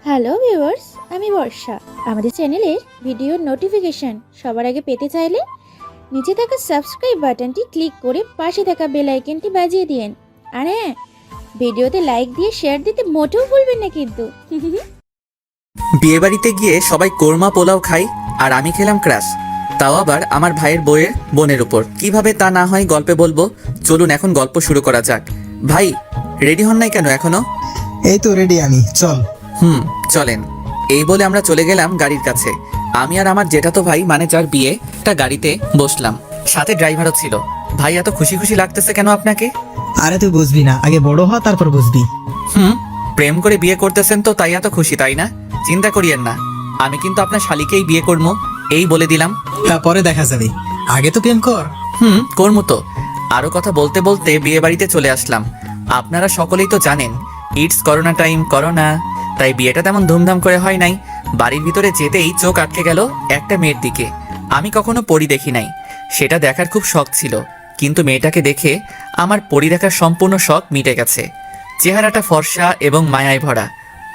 Hello viewers, আমি বর্ষা। আমাদের চ্যানেলের ভিডিওর নোটিফিকেশন সবার আগে পেতে চাইলে নিচে থাকা সাবস্ক্রাইব বাটনটি ক্লিক করে পাশে থাকা বেল আইকনটি বাজিয়ে দিন। আর হ্যাঁ, ভিডিওতে লাইক দিয়ে শেয়ার দিতে মোটেও ভুলবেন না কিন্তু। বিয়ে বাড়িতে গিয়ে সবাই কোরমা পোলাও খাই আর আমি খেলাম ক্রাশ, তাও আবার আমার ভাইয়ের বউয়ের বোনের উপর। কিভাবে তা না হয় গল্পে বলবো, চলুন এখন গল্প শুরু করা যাক। ভাই রেডি হন নাই কেন এখনো? এই তো রেডি আমি, চল। চলেন। এই বলে আমরা চলে গেলাম গাড়ির কাছে। আমি আর আমার জেঠাতো ভাই মানে যার বিয়ে, একটা গাড়িতে বসলাম, সাথে ড্রাইভারও ছিল। ভাই এত খুশি খুশি লাগতেছে কেন আপনাকে? আরে তুই বুঝবি না, আগে বড় হ তারপর বুঝবি। প্রেম করে বিয়ে করতেছেন তো তাই এত খুশি, তাই না? চিন্তা করিয়েন না, আমি কিন্তু আপনার শালিকেই বিয়ে করবো, এই বলে দিলাম। তারপরে দেখা যাবে, আগে তো প্রেম কর। করবো তো। আরো কথা বলতে বলতে বিয়ে বাড়িতে চলে আসলাম। আপনারা সকলেই তো জানেন ইটস করোনা টাইম, করোনা, তাই বিয়েটা তেমন ধুমধাম করে হয় নাই। বাড়ির ভিতরে যেতেই চোখ আটকে গেল একটা মেয়ের দিকে। আমি কখনো পরি দেখি নাই, সেটা দেখার খুব শখ ছিল, কিন্তু মেয়েটাকে দেখে আমার পরি দেখার সম্পূর্ণ শখ মিটে গেছে। চেহারাটা ফর্সা এবং মায়ায় ভরা,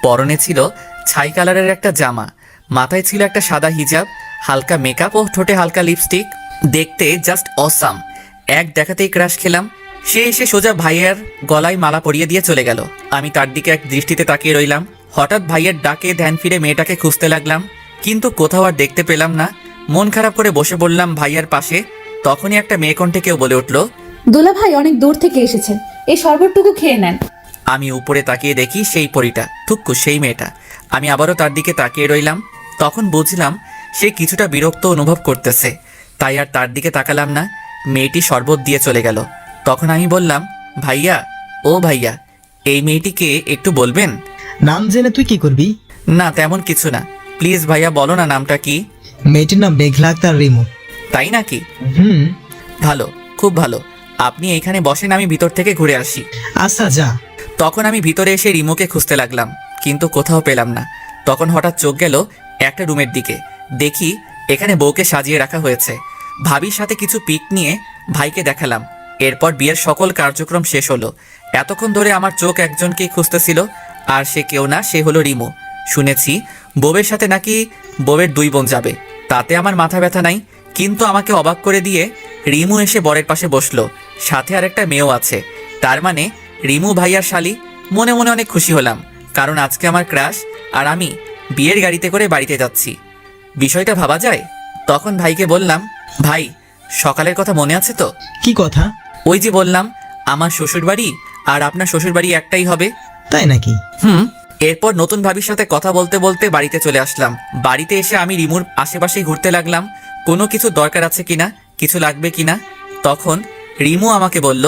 পরনে ছিল ছাই কালারের একটা জামা, মাথায় ছিল একটা সাদা হিজাব, হালকা মেকআপ ও ঠোঁটে হালকা লিপস্টিক। দেখতে জাস্ট অসাম। এক দেখাতেই ক্রাশ খেলাম। সে এসে সোজা ভাইয়ের গলায় মালা পরিয়ে দিয়ে চলে গেল। আমি তার দিকে এক দৃষ্টিতে তাকিয়ে রইলাম। হঠাৎ ভাইয়ের ডাকে ধ্যান ফিরে মেয়েটাকে খুঁজতে লাগলাম, কিন্তু কোথাও আর দেখতে পেলাম না। মন খারাপ করে বসে পড়লাম ভাইয়ার পাশে। তখনই একটা মেয়ে কণ্ঠে কেউ বলে উঠল, দুলা ভাই অনেক দূর থেকে এসেছেন, এই শরবতটুকু খেয়ে নেন। আমি উপরে তাকিয়ে দেখি সেই পরীটা, থুক্কু সেই মেয়েটা। আমি আবারও তার দিকে তাকিয়ে রইলাম। তখন বুঝলাম সে কিছুটা বিরক্ত অনুভব করতেছে, তাই আর তার দিকে তাকালাম না। মেয়েটি শরবত দিয়ে চলে গেল। তখন আমি বললাম, ভাইয়া, ও ভাইয়া, এই মেয়েটিকে একটু বলবেন? নাম জেনে তুই কি করবি? না তেমন কিছু না, প্লিজ ভাইয়া বলো না নামটা কি। মেয়েটির নাম মেঘলা আক্তার রিমু। তাই নাকি? হুম। ভালো, খুব ভালো। আপনি এখানে বসেন, আমি ভিতর থেকে ঘুরে আসি। আচ্ছা যা। তখন আমি ভিতরে এসে রিমুকে খুঁজতে লাগলাম, কিন্তু কোথাও পেলাম না। তখন হঠাৎ চোখ গেল একটা রুমের দিকে। দেখি এখানে বউকে সাজিয়ে রাখা হয়েছে। ভাবির সাথে কিছু পিক নিয়ে ভাইকে দেখালাম। এরপর বিয়ের সকল কার্যক্রম শেষ হলো। এতক্ষণ ধরে আমার চোখ একজনকেই খুঁজতেছিল, আর সে কেউ না, সে হলো রিমু। শুনেছি বউয়ের সাথে নাকি বউয়ের দুই বোন যাবে, তাতে আমার মাথা ব্যথা নাই। কিন্তু আমাকে অবাক করে দিয়ে রিমু এসে বরের পাশে বসলো, সাথে আর একটা মেয়েও আছে। তার মানে রিমু ভাইয়ার শালি। মনে মনে অনেক খুশি হলাম, কারণ আজকে আমার ক্রাশ আর আমি বিয়ের গাড়িতে করে বাড়িতে যাচ্ছি। বিষয়টা ভাবা যায়। তখন ভাইকে বললাম, ভাই সকালের কথা মনে আছে তো? কি কথা? ওই যে বললাম আমার শ্বশুর বাড়ি আর আপনার শ্বশুর বাড়ি একটাই হবে। তাই নাকি? এরপর নতুন ভাবির সাথে কথা বলতে বলতে বাড়িতে চলে আসলাম। বাড়িতে এসে আমি রিমুর আশেপাশেই ঘুরতে লাগলাম, কোনো কিছু দরকার আছে কিনা, কিছু লাগবে কিনা। তখন রিমু আমাকে বলল,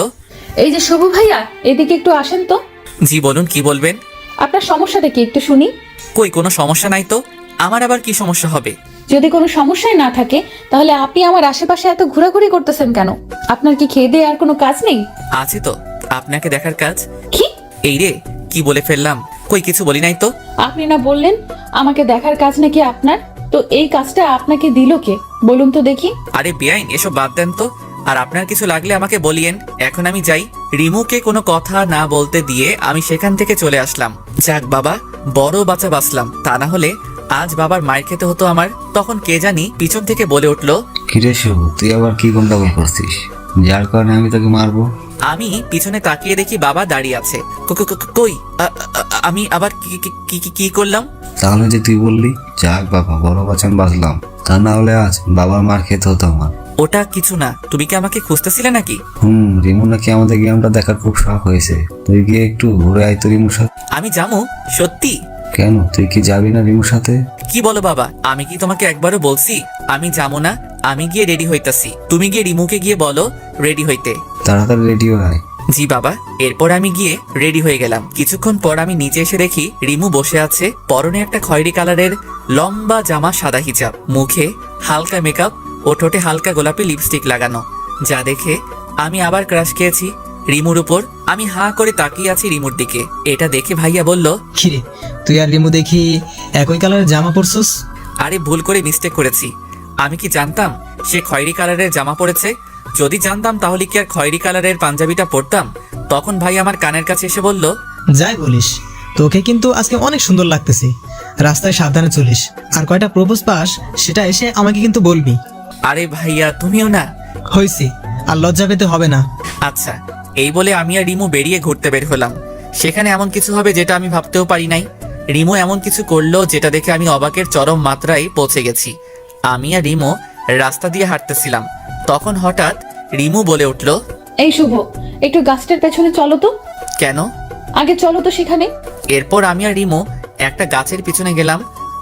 এই যে শুভ ভাইয়া, এদিকে একটু আসেন তো। জি বলুন, কি বলবেন? আপনার সমস্যাটা কি একটু শুনি। কই কোনো সমস্যা নাই তো, আমার আবার কি সমস্যা হবে? যদি কোনো সমস্যাই না থাকে, তাহলে আপনি আমার আশেপাশে এত ঘোরাঘুরি করতেছেন কেন? আপনার কি খেয়ে দিয়ে আর কোনো কাজ নেই? আছে তো, আপনাকে দেখার কাজ। কি? এই রে, কি বলে ফেললাম? কই কিছু বলি নাই তো। আপনি না বললেন আমাকে দেখার কাজ নাকি আপনার? তো এই কাজটা আপনাকে দিল কে বলুন তো দেখি। আরে বেআইন, এসব বাদ দেন তো। আর আপনার কিছু লাগলে আমাকে বলিয়েন, এখন আমি যাই। রিমুকে কোনো কথা না বলতে দিয়ে আমি সেখান থেকে চলে আসলাম। যাক বাবা, বড় বাঁচা বাঁচলাম, তা না হলে আজ বাবার মায়ের খেতে হতো আমার। তখন কে জানি পিছন থেকে বলে উঠলো, কিরে শুভ, তুই আবার কি গন্ডগোল করছিস যার কারণে আমি তোকে মারবো? আমি পিছনে তাকিয়ে দেখি বাবা দাঁড়িয়ে আছে। কই আমি আবার কি করলাম? তাহলে যে তুই বললি, যাক বাবা বড় বাঁচান বাঁচলাম, তা না হলে আজ বাবার মার খেতে হতো আমার। ওটা কিছু না, তুমি কি আমাকে খুঁজতেছিলে নাকি? রিমু নাকি আমাদের গেমটা দেখার খুব শখ হয়েছে, তুই গিয়ে একটু ঘুরে আয় তো রিমুর সাথে। আমি যাবো? সত্যি? কেন, তুই কি যাবি না রিমুর সাথে? কি বলো বাবা, আমি কি তোমাকে একবারও বলছি আমি যাবো না? আমি গিয়ে রেডি হইতাছি, তুমি গিয়ে রিমুকে গিয়ে বলো রেডি হইতে। তাড়াতাড়ি রেডি হয়। জি বাবা। এরপর আমি গিয়ে রেডি হয়ে গেলাম। কিছুক্ষণ পর আমি নিচে এসে দেখি রিমু বসে আছে, পরনে একটা খয়েরি কালারের লম্বা জামা, সাদা হিজাব, মুখে হালকা মেকআপ ও ঠোঁটে হালকা গোলাপি লিপস্টিক লাগানো। যা দেখে আমি আবার ক্রাশ খেয়েছি রিমুর উপর। আমি হাঁ করে তাকিয়ে আছি রিমুর দিকে। এটা দেখে ভাইয়া বলল, কিরে, তুই আর রিমু দেখি একই কালারের জামা পরছস? আরে ভুল করে মিস্টেক করেছি। আমি কি জানতাম সে খয়েরি কালারের জামা পরেছে? যদি জানতাম তাহলে কি আর খয়েরি কালারের পাঞ্জাবিটা পরতাম? তখন ভাই আমার কানের কাছে এসে বলল, যাই বলিস, তোকে কিন্তু আজকে অনেক সুন্দর লাগতেছে। রাস্তায় সাবধানে চলিস, আর কয়টা প্রপোজ পাস সেটা এসে আমাকে কিন্তু বলবি। আরে ভাইয়া তুমিও না। হয়েছে, আর লজ্জা পেতে হবে না। আচ্ছা, এই বলে আমি আর রিমু বেরিয়ে ঘুরতে বের হলাম। সেখানে এমন কিছু হবে যেটা আমি ভাবতেও পারি নাই। রিমু এমন কিছু করলো যেটা দেখে আমি অবাকের চরম মাত্রায় পৌঁছে গেছি। আমি আর রিমু রাস্তা দিয়ে হাঁটতেছিলাম, তখন হঠাৎ রিমু বলে উঠল, এই শুভ, একটু গাছটার পেছনে চলো তো। কেন? আগে চলো তো সেখানে। এরপর আমি আর রিমু একটা গাছের পিছনে গেলাম।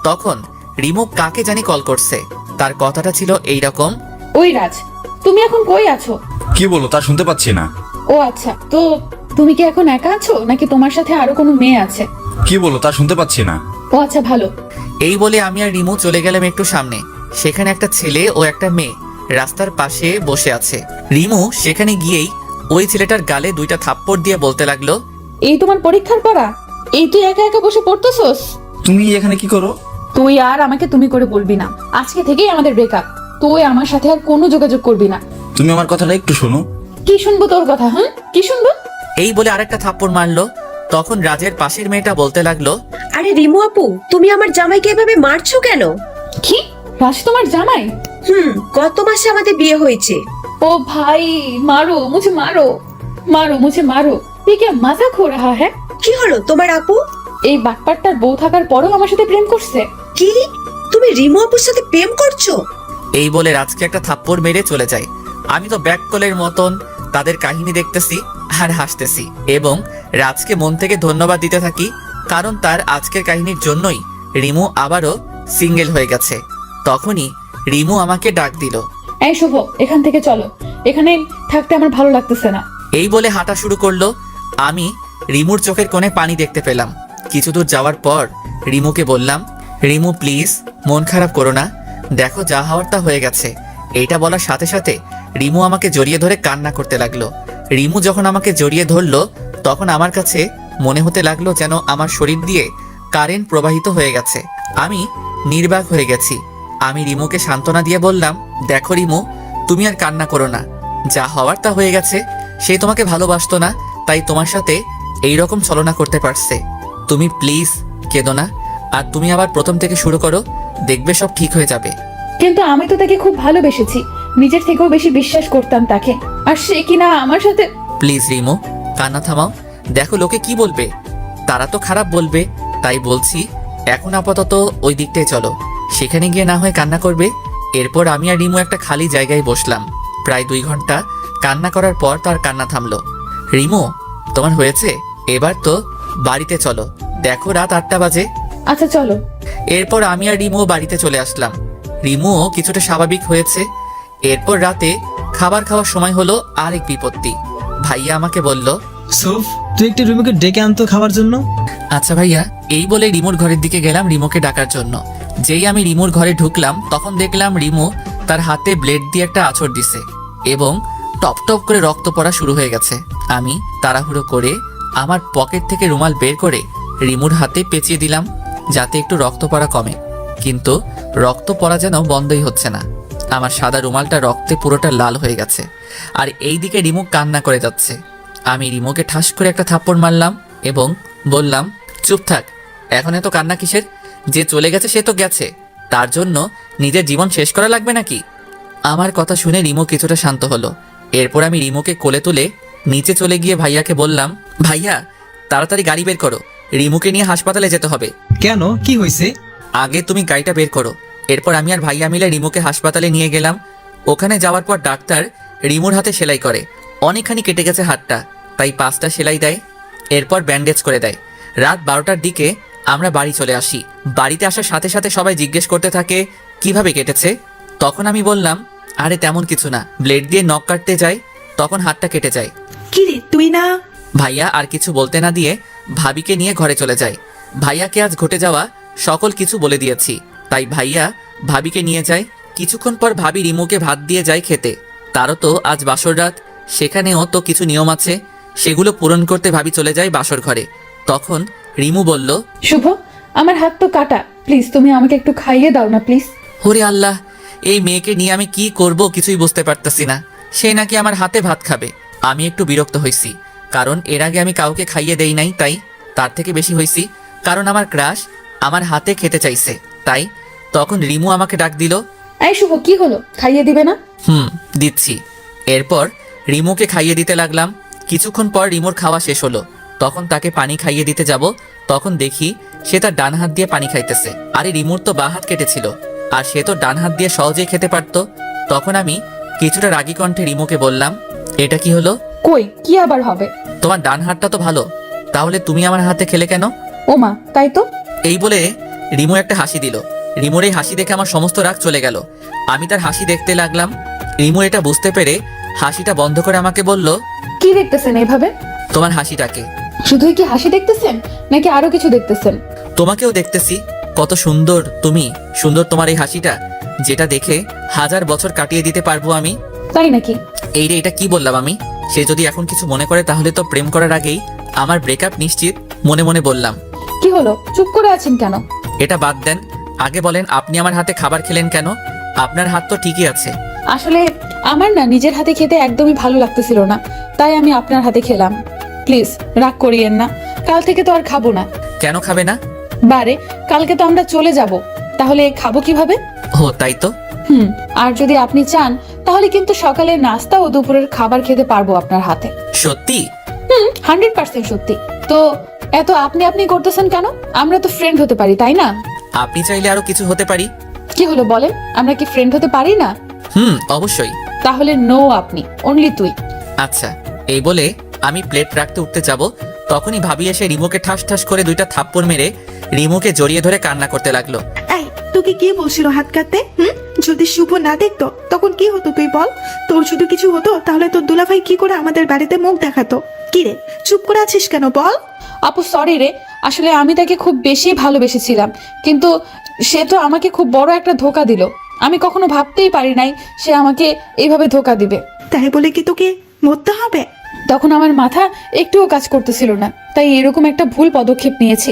তখন রিমু কাকে জানি কল করছে। তার কথাটা ছিল এইরকম, ওই রাজ, তুমি এখন কই আছো? কি বলো তা শুনতে পাচ্ছি না। ও আচ্ছা, তো তুমি কি এখন একা আছো নাকি তোমার সাথে আরো কোনো মেয়ে আছে? কি বলো তা শুনতে পাচ্ছি না। ও আচ্ছা, ভালো। এই বলে আমি আর রিমু চলে গেলাম একটু সামনে। সেখানে একটা ছেলে ও একটা মেয়ে রাস্তার পাশে বসে আছে। রিমু সেখানে গিয়েই ওই ছেলেটার গালে 2টা থাপ্পড় দিয়ে বলতে লাগলো, এই তোমার পরীক্ষার পড়া? এই তুই একা একা বসে পড়তেছস? তুমি এখানে কি করো? তুই আর আমাকে তুমি করে বলবি না। আজকে থেকেই আমাদের ব্রেকআপ। তুই আমার সাথে আর কোনো যোগাযোগ করবি না। তুমি আমার কথাটা একটু শোনো। কি শুনবো তোর কথা? হ্যাঁ, কি শুনবো? এই বলে আরেকটা থাপ্পড় মারলো। তখন রাজের পাশের মেয়েটা বলতে লাগলো, আরে রিমু আপু, তুমি আমার জামাইকে এভাবে মারছো কেন? কি? রাজ তোমার জামাই? গত মাসে আমাদের বিয়ে হয়েছে। ओ भाई, मारो मुझे, मारो मारो मुझे, मारो। ये क्या मजाक हो रहा है? কি হলো তোমার আপু? এই বাটপারটার বউ থাকার পরেও আমার সাথে প্রেম করছে। কি, তুমি রিমু আপুর সাথে প্রেম করছো? এই বলে রাজকে একটা থাপ্পড় মেরে চলে যায়। আমি তো ব্যাককলের মতন তাদের কাহিনী দেখতেছি আর হাসতেছি এবং রাজকে মন থেকে ধন্যবাদ দিতে থাকি, কারণ তার আজকের কাহিনীর জন্যই রিমু আবারও সিঙ্গেল হয়ে গেছে। তখনই রিমু আমাকে ডাক দিল। এই শুভ, এখান থেকে চলো, এখানে থাকতে আমার ভালো লাগতেছে না। এই বলে হাঁটা শুরু করলো। আমি রিমুর চোখের কোণে পানি দেখতে পেলাম। কিছু দূর যাওয়ার পর রিমুকে বললাম, রিমু প্লিজ মন খারাপ করো না, দেখো যা হওয়ার তা হয়ে গেছে। এইটা বলার সাথে সাথে রিমু আমাকে জড়িয়ে ধরে কান্না করতে লাগলো। রিমু যখন আমাকে জড়িয়ে ধরলো তখন আমার কাছে মনে হতে লাগলো যেন আমার শরীর দিয়ে কারেন্ট প্রবাহিত হয়ে গেছে। আমি নির্বাক হয়ে গেছি। আমি রিমুকে সান্ত্বনা দিয়ে বললাম, দেখো রিমু, তুমি আর কান্না করো না, যা হওয়ার তা হয়ে গেছে। সে তোমাকে ভালোবাসতো না, তাই তোমার সাথে এই রকম ছলনা করতে পারছে। তুমি প্লিজ কেঁদো না, আর তুমি আবার প্রথম থেকে শুরু করো, দেখবে সব ঠিক হয়ে যাবে। কিন্তু আমি তো তাকে খুব ভালোবেসেছি, নিজের থেকেও বেশি বিশ্বাস করতাম তাকে, আর সে কিনা আমার সাথে। প্লিজ রিমু, কান্না থামাও। দেখো লোকে কি বলবে, তারা তো খারাপ বলবে। তাই বলছি এখন আপাতত ওই দিকটায় চলো, সেখানে গিয়ে না হয় কান্না করবে। এরপর আমি আর রিমু একটা খালি জায়গায় বসলাম। প্রায় 2 ঘন্টা কান্না করার পর তার কান্না থামলো। রিমু, তোমার হয়েছে, এবার তো বাড়িতে চলো, দেখো রাত 8টা বাজে। আচ্ছা চলো। এরপর আমি আর রিমু বাড়িতে চলে আসলাম। রিমুও কিছুটা স্বাভাবিক হয়েছে। এরপর রাতে খাবার খাওয়ার সময় হলো আরেক বিপত্তি। ভাইয়া আমাকে বলল, সুফ, তুই একটু রিমুকে ডেকে আনতো খাবার জন্য। আচ্ছা ভাইয়া। এই বলে রিমুর ঘরের দিকে গেলাম রিমুকে ডাকার জন্য। যেই আমি রিমুর ঘরে ঢুকলাম তখন দেখলাম রিমু তার হাতে ব্লেড দিয়ে একটা আঁচড় দিছে এবং টপ টপ করে রক্ত পড়া শুরু হয়ে গেছে। আমি তাড়াহুড়ো করে আমার পকেট থেকে রুমাল বের করে রিমুর হাতে পেঁচিয়ে দিলাম যাতে একটু রক্ত পড়া কমে, কিন্তু রক্ত পড়া যেন বন্ধই হচ্ছে না। আমার সাদা রুমালটা রক্তে পুরোটা লাল হয়ে গেছে, আর এই দিকে রিমু কান্না করে যাচ্ছে। আমি রিমুকে ঠাস করে একটা থাপ্পড় মারলাম এবং বললাম, চুপ থাক, এখন এত কান্না কিসের? যে চলে গেছে সে তো গেছে, তার জন্য নিজের জীবন শেষ করা লাগবে নাকি? আমার কথা শুনে রিমু কিছুটা শান্ত হলো। এরপর আমি রিমুকে কোলে তুলে নিচে চলে গিয়ে ভাইয়াকে বললাম, ভাইয়া তাড়াতাড়ি গাড়ি বের করো, রিমুকে নিয়ে হাসপাতালে যেতে হবে। কেন, কি হয়েছে? আগে তুমি গাড়িটা বের করো। এরপর আমি আর ভাইয়া মিলে রিমুকে হাসপাতালে নিয়ে গেলাম। ওখানে যাওয়ার পর ডাক্তার রিমুর হাতে সেলাই করে। অনেকখানি কেটে গেছে হাতটা, তাই 5টা সেলাই দেয়, এরপর ব্যান্ডেজ করে দেয়। রাত 12টার দিকে আমরা বাড়ি চলে আসি। বাড়িতে আসার সাথে সাথে সবাই জিজ্ঞেস করতে থাকে কিভাবে কেটেছে। তখন আমি বললাম, আরে তেমন কিছু না, ব্লেড দিয়ে নখ কাটতে যাই তখন হাতটা কেটে যায়। কি রে, তুই না? ভাইয়া আর কিছু বলতে না দিয়ে ভাবিকে নিয়ে ঘরে চলে যায়। ভাইয়াকে আজ ঘটে যাওয়া সকল কিছু বলে দিয়েছি, তাই ভাইয়া ভাবিকে নিয়ে যায়। কিছুক্ষণ পর ভাবি রিমুকে ভাত দিয়ে যায় খেতে। তারও তো আজ বাসর রাত, সেখানেও তো কিছু নিয়ম আছে, সেগুলো পূরণ করতে ভাবি চলে যায় বাসর ঘরে। তখন রিমু বলল, শুভ, আমার হাত তো কাটা, প্লিজ তুমি আমাকে একটু খাইয়ে দাও না প্লিজ। ওরে আল্লাহ, এই মেয়েকে নিয়ে আমি কি করব কিছুই বুঝতে পারতেছি না। সে নাকি আমার হাতে ভাত খাবে। আমি একটু বিরক্ত হইছি, কারণ এর আগে আমি কাউকে খাইয়ে দেই নাই, তাই তার থেকে বেশি হয়েছি, কারণ আমার ক্রাশ আমার হাতে খেতে চাইছে। তাই তখন রিমু আমাকে ডাক দিল। এই শুভ, কি হলো? খাইয়ে দিবে না? দিচ্ছি। এরপর রিমুকে খাইয়ে দিতে লাগলাম। কিছুক্ষণ পর রিমুর খাওয়া শেষ হলো। তখন তাকে পানি খাইয়ে দিতে যাব, তখন দেখি সে তার ডান হাত দিয়ে পানি খাইতেছে। আরে রিমুর তো বাঁ হাত কেটেছিল, আর সে তো ডান হাত দিয়ে সহজেই খেতে পারতো। তখন আমি কিছুটা রাগী কণ্ঠে রিমুকে বললাম, এটা কি হলো? কই, কি আবার হবে? তোমার ডান হাতটা তো ভালো, তাহলে তুমি আমার হাতে খেলে কেন? ওমা, তাই তো। এই বলে রিমু একটা হাসি দিল। রিমুর এই হাসি দেখে আমার সমস্ত রাগ চলে গেল। আমি তার হাসি দেখতে লাগলাম। রিমু এটা বুঝতে পেরে হাসিটা বন্ধ করে আমাকে বলল, কি দেখতেছেন এইভাবে? তোমার হাসিটাকে। শুধুই কি হাসি দেখতেছেন নাকি আরো কিছু দেখতেছেন? তোমাকেও দেখতেছি, কত সুন্দর তুমি, সুন্দর তোমার এই হাসিটা, যেটা দেখে 1000 বছর কাটিয়ে দিতে পারবো আমি। তাই নাকি? এই রে, এটা কি বললাম আমি? সে যদি এখন কিছু মনে করে তাহলে তো প্রেম করার আগেই আমার ব্রেকআপ নিশ্চিত। মনে মনে বললাম। কি হলো, চুপ করে আছেন কেন? এটা বাদ দেন, আগে বলেন আপনি আমার হাতে খাবার খেলেন কেন? আপনার হাত তো ঠিকই আছে। আসলে আমার না নিজের হাতে খেতে একদমই ভালো লাগতেছিল না, তাই আমি আপনার হাতে খেলাম। প্লিজ রাগ করিয়েন না, কাল থেকে তো আর খাবো না। কেন খাবে না? বারে, কালকে তো আমরা চলে যাব, তাহলে খাবো কিভাবে? ও তাই তো। আর যদি আপনি চান তাহলে কিন্তু সকালের নাস্তা ও দুপুরের খাবার খেতে পারবো আপনার হাতে। সত্যি? 100% সত্যি। তো এত আপনি আপনি করতেছেন কেন? আমরা তো ফ্রেন্ড হতে পারি, তাই না? আপনি চাইলে আরো কিছু হতে পারি। কি হলো বলেন, আমরা কি ফ্রেন্ড হতে পারি না? অবশ্যই। তাহলে নো, আপনি অনলি তুই। আচ্ছা। এই বলে আমি প্লেট রাখতে উঠতে যাব, তখনই ভাবি এসে রিমুকে ঠাস ঠাস করে 2টা থাপ্পড় মেরে রিমুকে জড়িয়ে ধরে কান্না করতে লাগলো। এই, তোকে কে বলছিল হাত কাটতে? যদি শুভ না দেখতো তখন কি হতো তুই বল? তোর যদি কিছু হতো তাহলে তোর দুলাভাই কি করে আমাদের বাড়িতে মুখ দেখাতো? কি রে, চুপ করে আছিস কেন বল? আপু সরি রে, আসলে আমি তাকে খুব বেশি ভালোবেসেছিলাম, কিন্তু সে তো আমাকে খুব বড় একটা ধোকা দিল। আমি কখনো ভাবতেই পারি নাই সে আমাকে এইভাবে ধোকা দিবে। তাই বলে কি তোকে মরতে হবে? তখন আমার মাথা একটুও কাজ করতেছিল না, তাই এরকম একটা ভুল পদক্ষেপ নিয়েছি।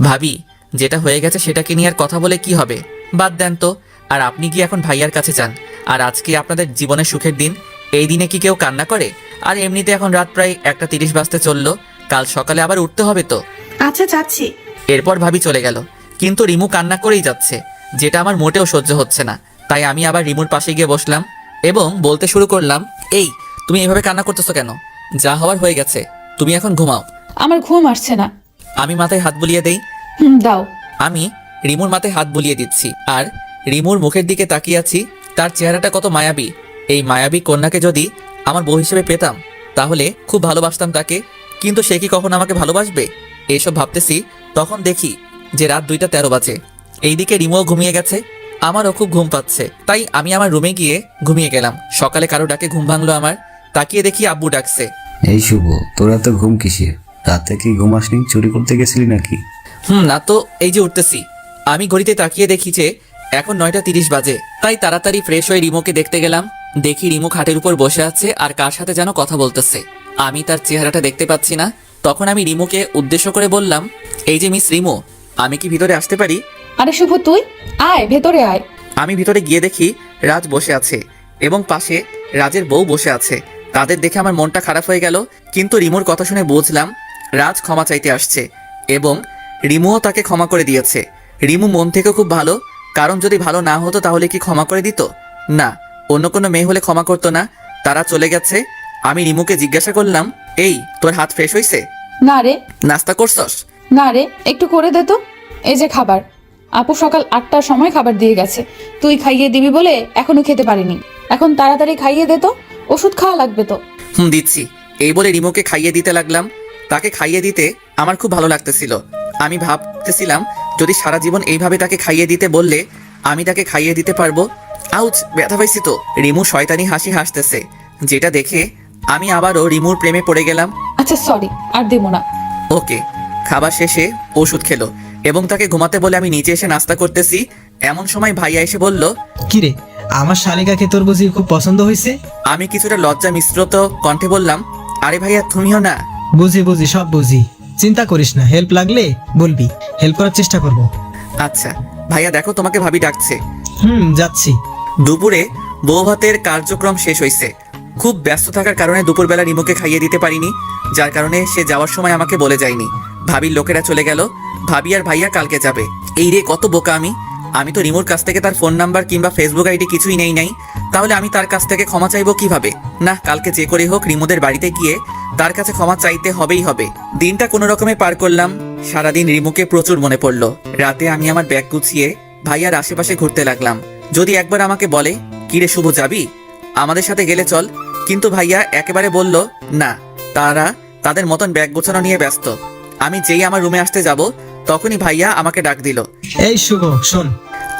ভাবি, যেটা হয়ে গেছে সেটাকে নিয়ে আর কথা বলে কি হবে? বাদ দেন তো। আর আপনি কি এখন ভাইয়ার কাছে যান। আর আজকে আপনাদের জীবনের সুখের দিন, এই দিনে কি কেউ কান্না করে? আর এমনিতে এখন রাত প্রায় 1:30 বাজতে চললো, কাল সকালে আবার উঠতে হবে তো। আচ্ছা যাচ্ছি। এরপর ভাবি চলে গেল, কিন্তু রিমু কান্না করেই যাচ্ছে, যেটা আমার মোটেও সহ্য হচ্ছে না। তাই আমি আবার রিমুর পাশে গিয়ে বসলাম এবং বলতে শুরু করলাম, এই তুমি এভাবে কান্না করতেছো কেন? যা হওয়ার হয়ে গেছে, তুমি এখন ঘুমাও। আমার ঘুম আসছে না। আমি মাথায় হাত বুলিয়ে দেই। দাও। আমি রিমুর মাথায় হাত বুলিয়ে দিচ্ছি, আর রিমুর মুখের দিকে তাকিয়ে আছি। তার চেহারাটা কত মায়াবী। এই মায়াবী কন্যাকে যদি আমার বউ হিসেবে পেতাম তাহলে খুব ভালোবাসতাম তাকে, কিন্তু সে কি কখন আমাকে ভালোবাসবে? এইসব ভাবতেছি, তখন দেখি যে রাত 2:13 বাজে। এইদিকে রিমুও ঘুমিয়ে গেছে, আমারও খুব ঘুম পাচ্ছে। তাই আমি আমার রুমে গিয়ে ঘুমিয়ে গেলাম। সকালে কারো ডাকে ঘুম ভাঙলো আমার, তাকিয়ে দেখি আব্বু ডাকছে। এই শুভ, তোর এত ঘুম কিসের? রাতে কি ঘুম আসনি? চুরি করতে গেছিলি নাকি? না তো, এই যে উঠতেছি। আমি ঘড়িতে তাকিয়ে দেখি যে এখন 9:30 বাজে। তাই তাড়াতাড়ি ফ্রেশ হয়ে রিমুকে দেখতে গেলাম। দেখি রিমু খাটের উপর বসে আছে আর কার সাথে যেন কথা বলতেছে। আমি তার চেহারাটা দেখতে পাচ্ছি না। তখন আমি রিমুকে উদ্দেশ্য করে বললাম, এই যে মিস রিমু, আমি কি ভিতরে আসতে পারি? আরে শুভ, তুই আয়, ভেতরে আয়। আমি ভিতরে গিয়ে দেখি রাজ বসে আছে এবং পাশে রাজের বউ বসে আছে। তাদের দেখে আমার মনটা খারাপ হয়ে গেল, কিন্তু রিমুর কথা শুনে বুঝলাম রাজ ক্ষমা চাইতে আসছে এবং রিমুও তাকে ক্ষমা করে দিয়েছে। রিমু মন থেকে খুব ভালো, কারণ যদি ভালো না হতো তাহলে কি ক্ষমা করে দিত? না, অন্য কোনো মেয়ে হলে ক্ষমা করতো না। তারা চলে গেছে। আমি রিমুকে জিজ্ঞাসা করলাম, এই তোর হাত ফ্রেশ হয়েছে? না রে। নাস্তা করছস? না রে, একটু করে দে তো। এই যে খাবার, আপু সকাল 8টার সময় খাবার দিয়ে গেছে, তুই খাইয়ে দিবি বলে এখনো খেতে পারিনি। এখন তাড়াতাড়ি খাইয়ে দে তো, ওষুধ খাওয়া লাগবে তো। দিচ্ছি। এই বলে রিমুকে খাইয়ে দিতে লাগলাম। তাকে খাইয়ে দিতে আমার খুব ভালো লাগতেছিল। আমি ভাবতেছিলাম যদি সারা জীবন এইভাবে তাকে খাইয়ে দিতে বললে আমি তাকে খাইয়ে দিতে পারবো। আউচ, ব্যথা পাইছি তো। রিমু শয়তানি হাসি হাসতেছে, যেটা দেখে আমি আবারও রিমুর প্রেমে পড়ে গেলাম। আচ্ছা সরি, আর দেবো না। ওকে। খাবার শেষে ওষুধ খেলো এবং তাকে ঘুমাতে বলে আমি নিচে এসে নাস্তা করতেছি। এমন সময় ভাইয়া এসে বলল, কিরে, আমার শালিকাকে তোর বুঝি খুব পছন্দ হয়েছে? আমি কিছুটা লজ্জা মিশ্রিত কণ্ঠে বললাম, আরে ভাইয়া তুমিও না? বুঝি বুঝি, সব বুঝি, চিন্তা করিস না, হেল্প লাগলে বলবি, হেল্প করার চেষ্টা করব। আচ্ছা ভাইয়া, দেখো তোমাকে ভাবি ডাকছে। যাচ্ছি। দুপুরে বউ ভাতের কার্যক্রম শেষ হয়েছে। খুব ব্যস্ত থাকার কারণে দুপুরবেলা রিমুকে খাইয়ে দিতে পারিনি, যার কারণে সে যাওয়ার সময় আমাকে বলে যায়নি। ভাবির লোকেরা চলে গেল। ভাবি আর ভাইয়া কালকে যাবে। এই রে, কত বোকা আমি তো রিমুর কাছ থেকে তার ফোন নাম্বার কিংবা ফেসবুক আইডি কিছুই নেই নাই। তাহলে আমি তার কাছ থেকে ক্ষমা চাইবো কিভাবে? না, কালকে যে করে হোক রিমুদের বাড়িতে গিয়ে তার কাছে ক্ষমা চাইতে হবেই হবে। দিনটা কোনো রকমে পার করলাম। সারাদিন রিমুকে প্রচুর মনে পড়লো। রাতে আমি আমার ব্যাগ গুছিয়ে ভাইয়ার আশেপাশে ঘুরতে লাগলাম। যদি একবার আমাকে বলে, কিরে শুভ যাবি, আমাদের সাথে গেলে চল, কিন্তু ভাইয়া একেবারে বলল না, তারা তাদের মতন ব্যাগ গোছানো নিয়ে ব্যস্ত। আমি যেই আমার রুমে আসতে যাব তখনই ভাইয়া আমাকে ডাক দিল। এই শুভ, শোন।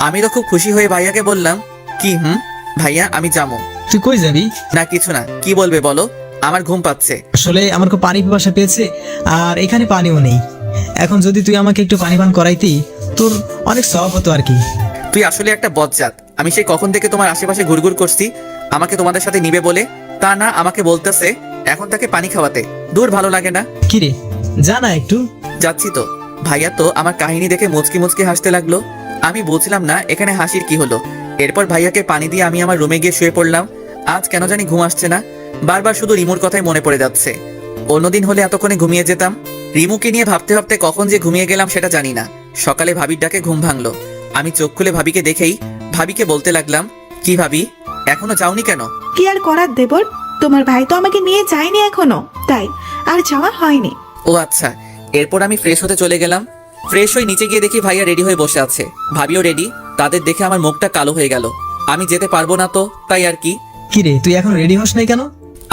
আমি তো খুব খুশি হয়ে ভাইয়াকে বললাম, কি? ভাইয়া আমি যাবো। তুই কই যাবি? না কিছু না। কি বলবে বলো? আমার ঘুম পাচ্ছে। আসলে আমার খুব পানি পিপাসা পেয়েছে, আর এখানে পানিও নেই। এখন যদি তুই আমাকে একটু পানি পান করাইতি, তোর অনেক সওয়াব হতো আর কি। তুই আসলে একটা বজ্জাত। আমি সেই কখন থেকে তোমার আশেপাশে ঘুরঘুর করছি আমাকে তোমাদের সাথে নিবে বলে, তা না আমাকে বলতেছে এখন তাকে পানি খাওয়াতে। দূর, ভালো লাগে না। কিরে, যা না একটু। যাচ্ছি তো। ভাইয়া তো আমার কাহিনী দেখে মুচকি মুচকি হাসতে লাগলো। আমি বুঝলাম না এখানে হাসির কি হলো। এরপর ভাইয়াকে পানি দিয়ে আমি আমার রুমে গিয়ে শুয়ে পড়লাম। আজ কেন জানি ঘুম আসছে না। বারবার শুধু রিমুর কথাই মনে পড়ে যাচ্ছে। অন্যদিন হলে এতক্ষণে ঘুমিয়ে যেতাম। রিমুকে নিয়ে ভাবতে ভাবতে কখন যে ঘুমিয়ে গেলাম সেটা জানি না। সকালে ভাবির ডাকে ঘুম ভাঙলো। আমি চোখ খুলে ভাবিকে দেখেই ভাবিকে বলতে লাগলাম, কি ভাবি, এখনো যাওনি কেন? কি আর করার দেবর, তোমার ভাই তো আমাকে নিয়ে যায়নি এখনো, তাই আর যাওয়া হয়নি। ও আচ্ছা। এরপর আমি ফ্রেশ হতে চলে গেলাম। ফ্রেশ হয়ে নিচে গিয়ে দেখি ভাইয়া রেডি হয়ে বসে আছে, ভাবিও রেডি। তাদের দেখে আমার মুখটা কালো হয়ে গেল। আমি যেতে পারবো না তো, তাই আর কি। কিরে, তুই এখন রেডি হস নাই কেন?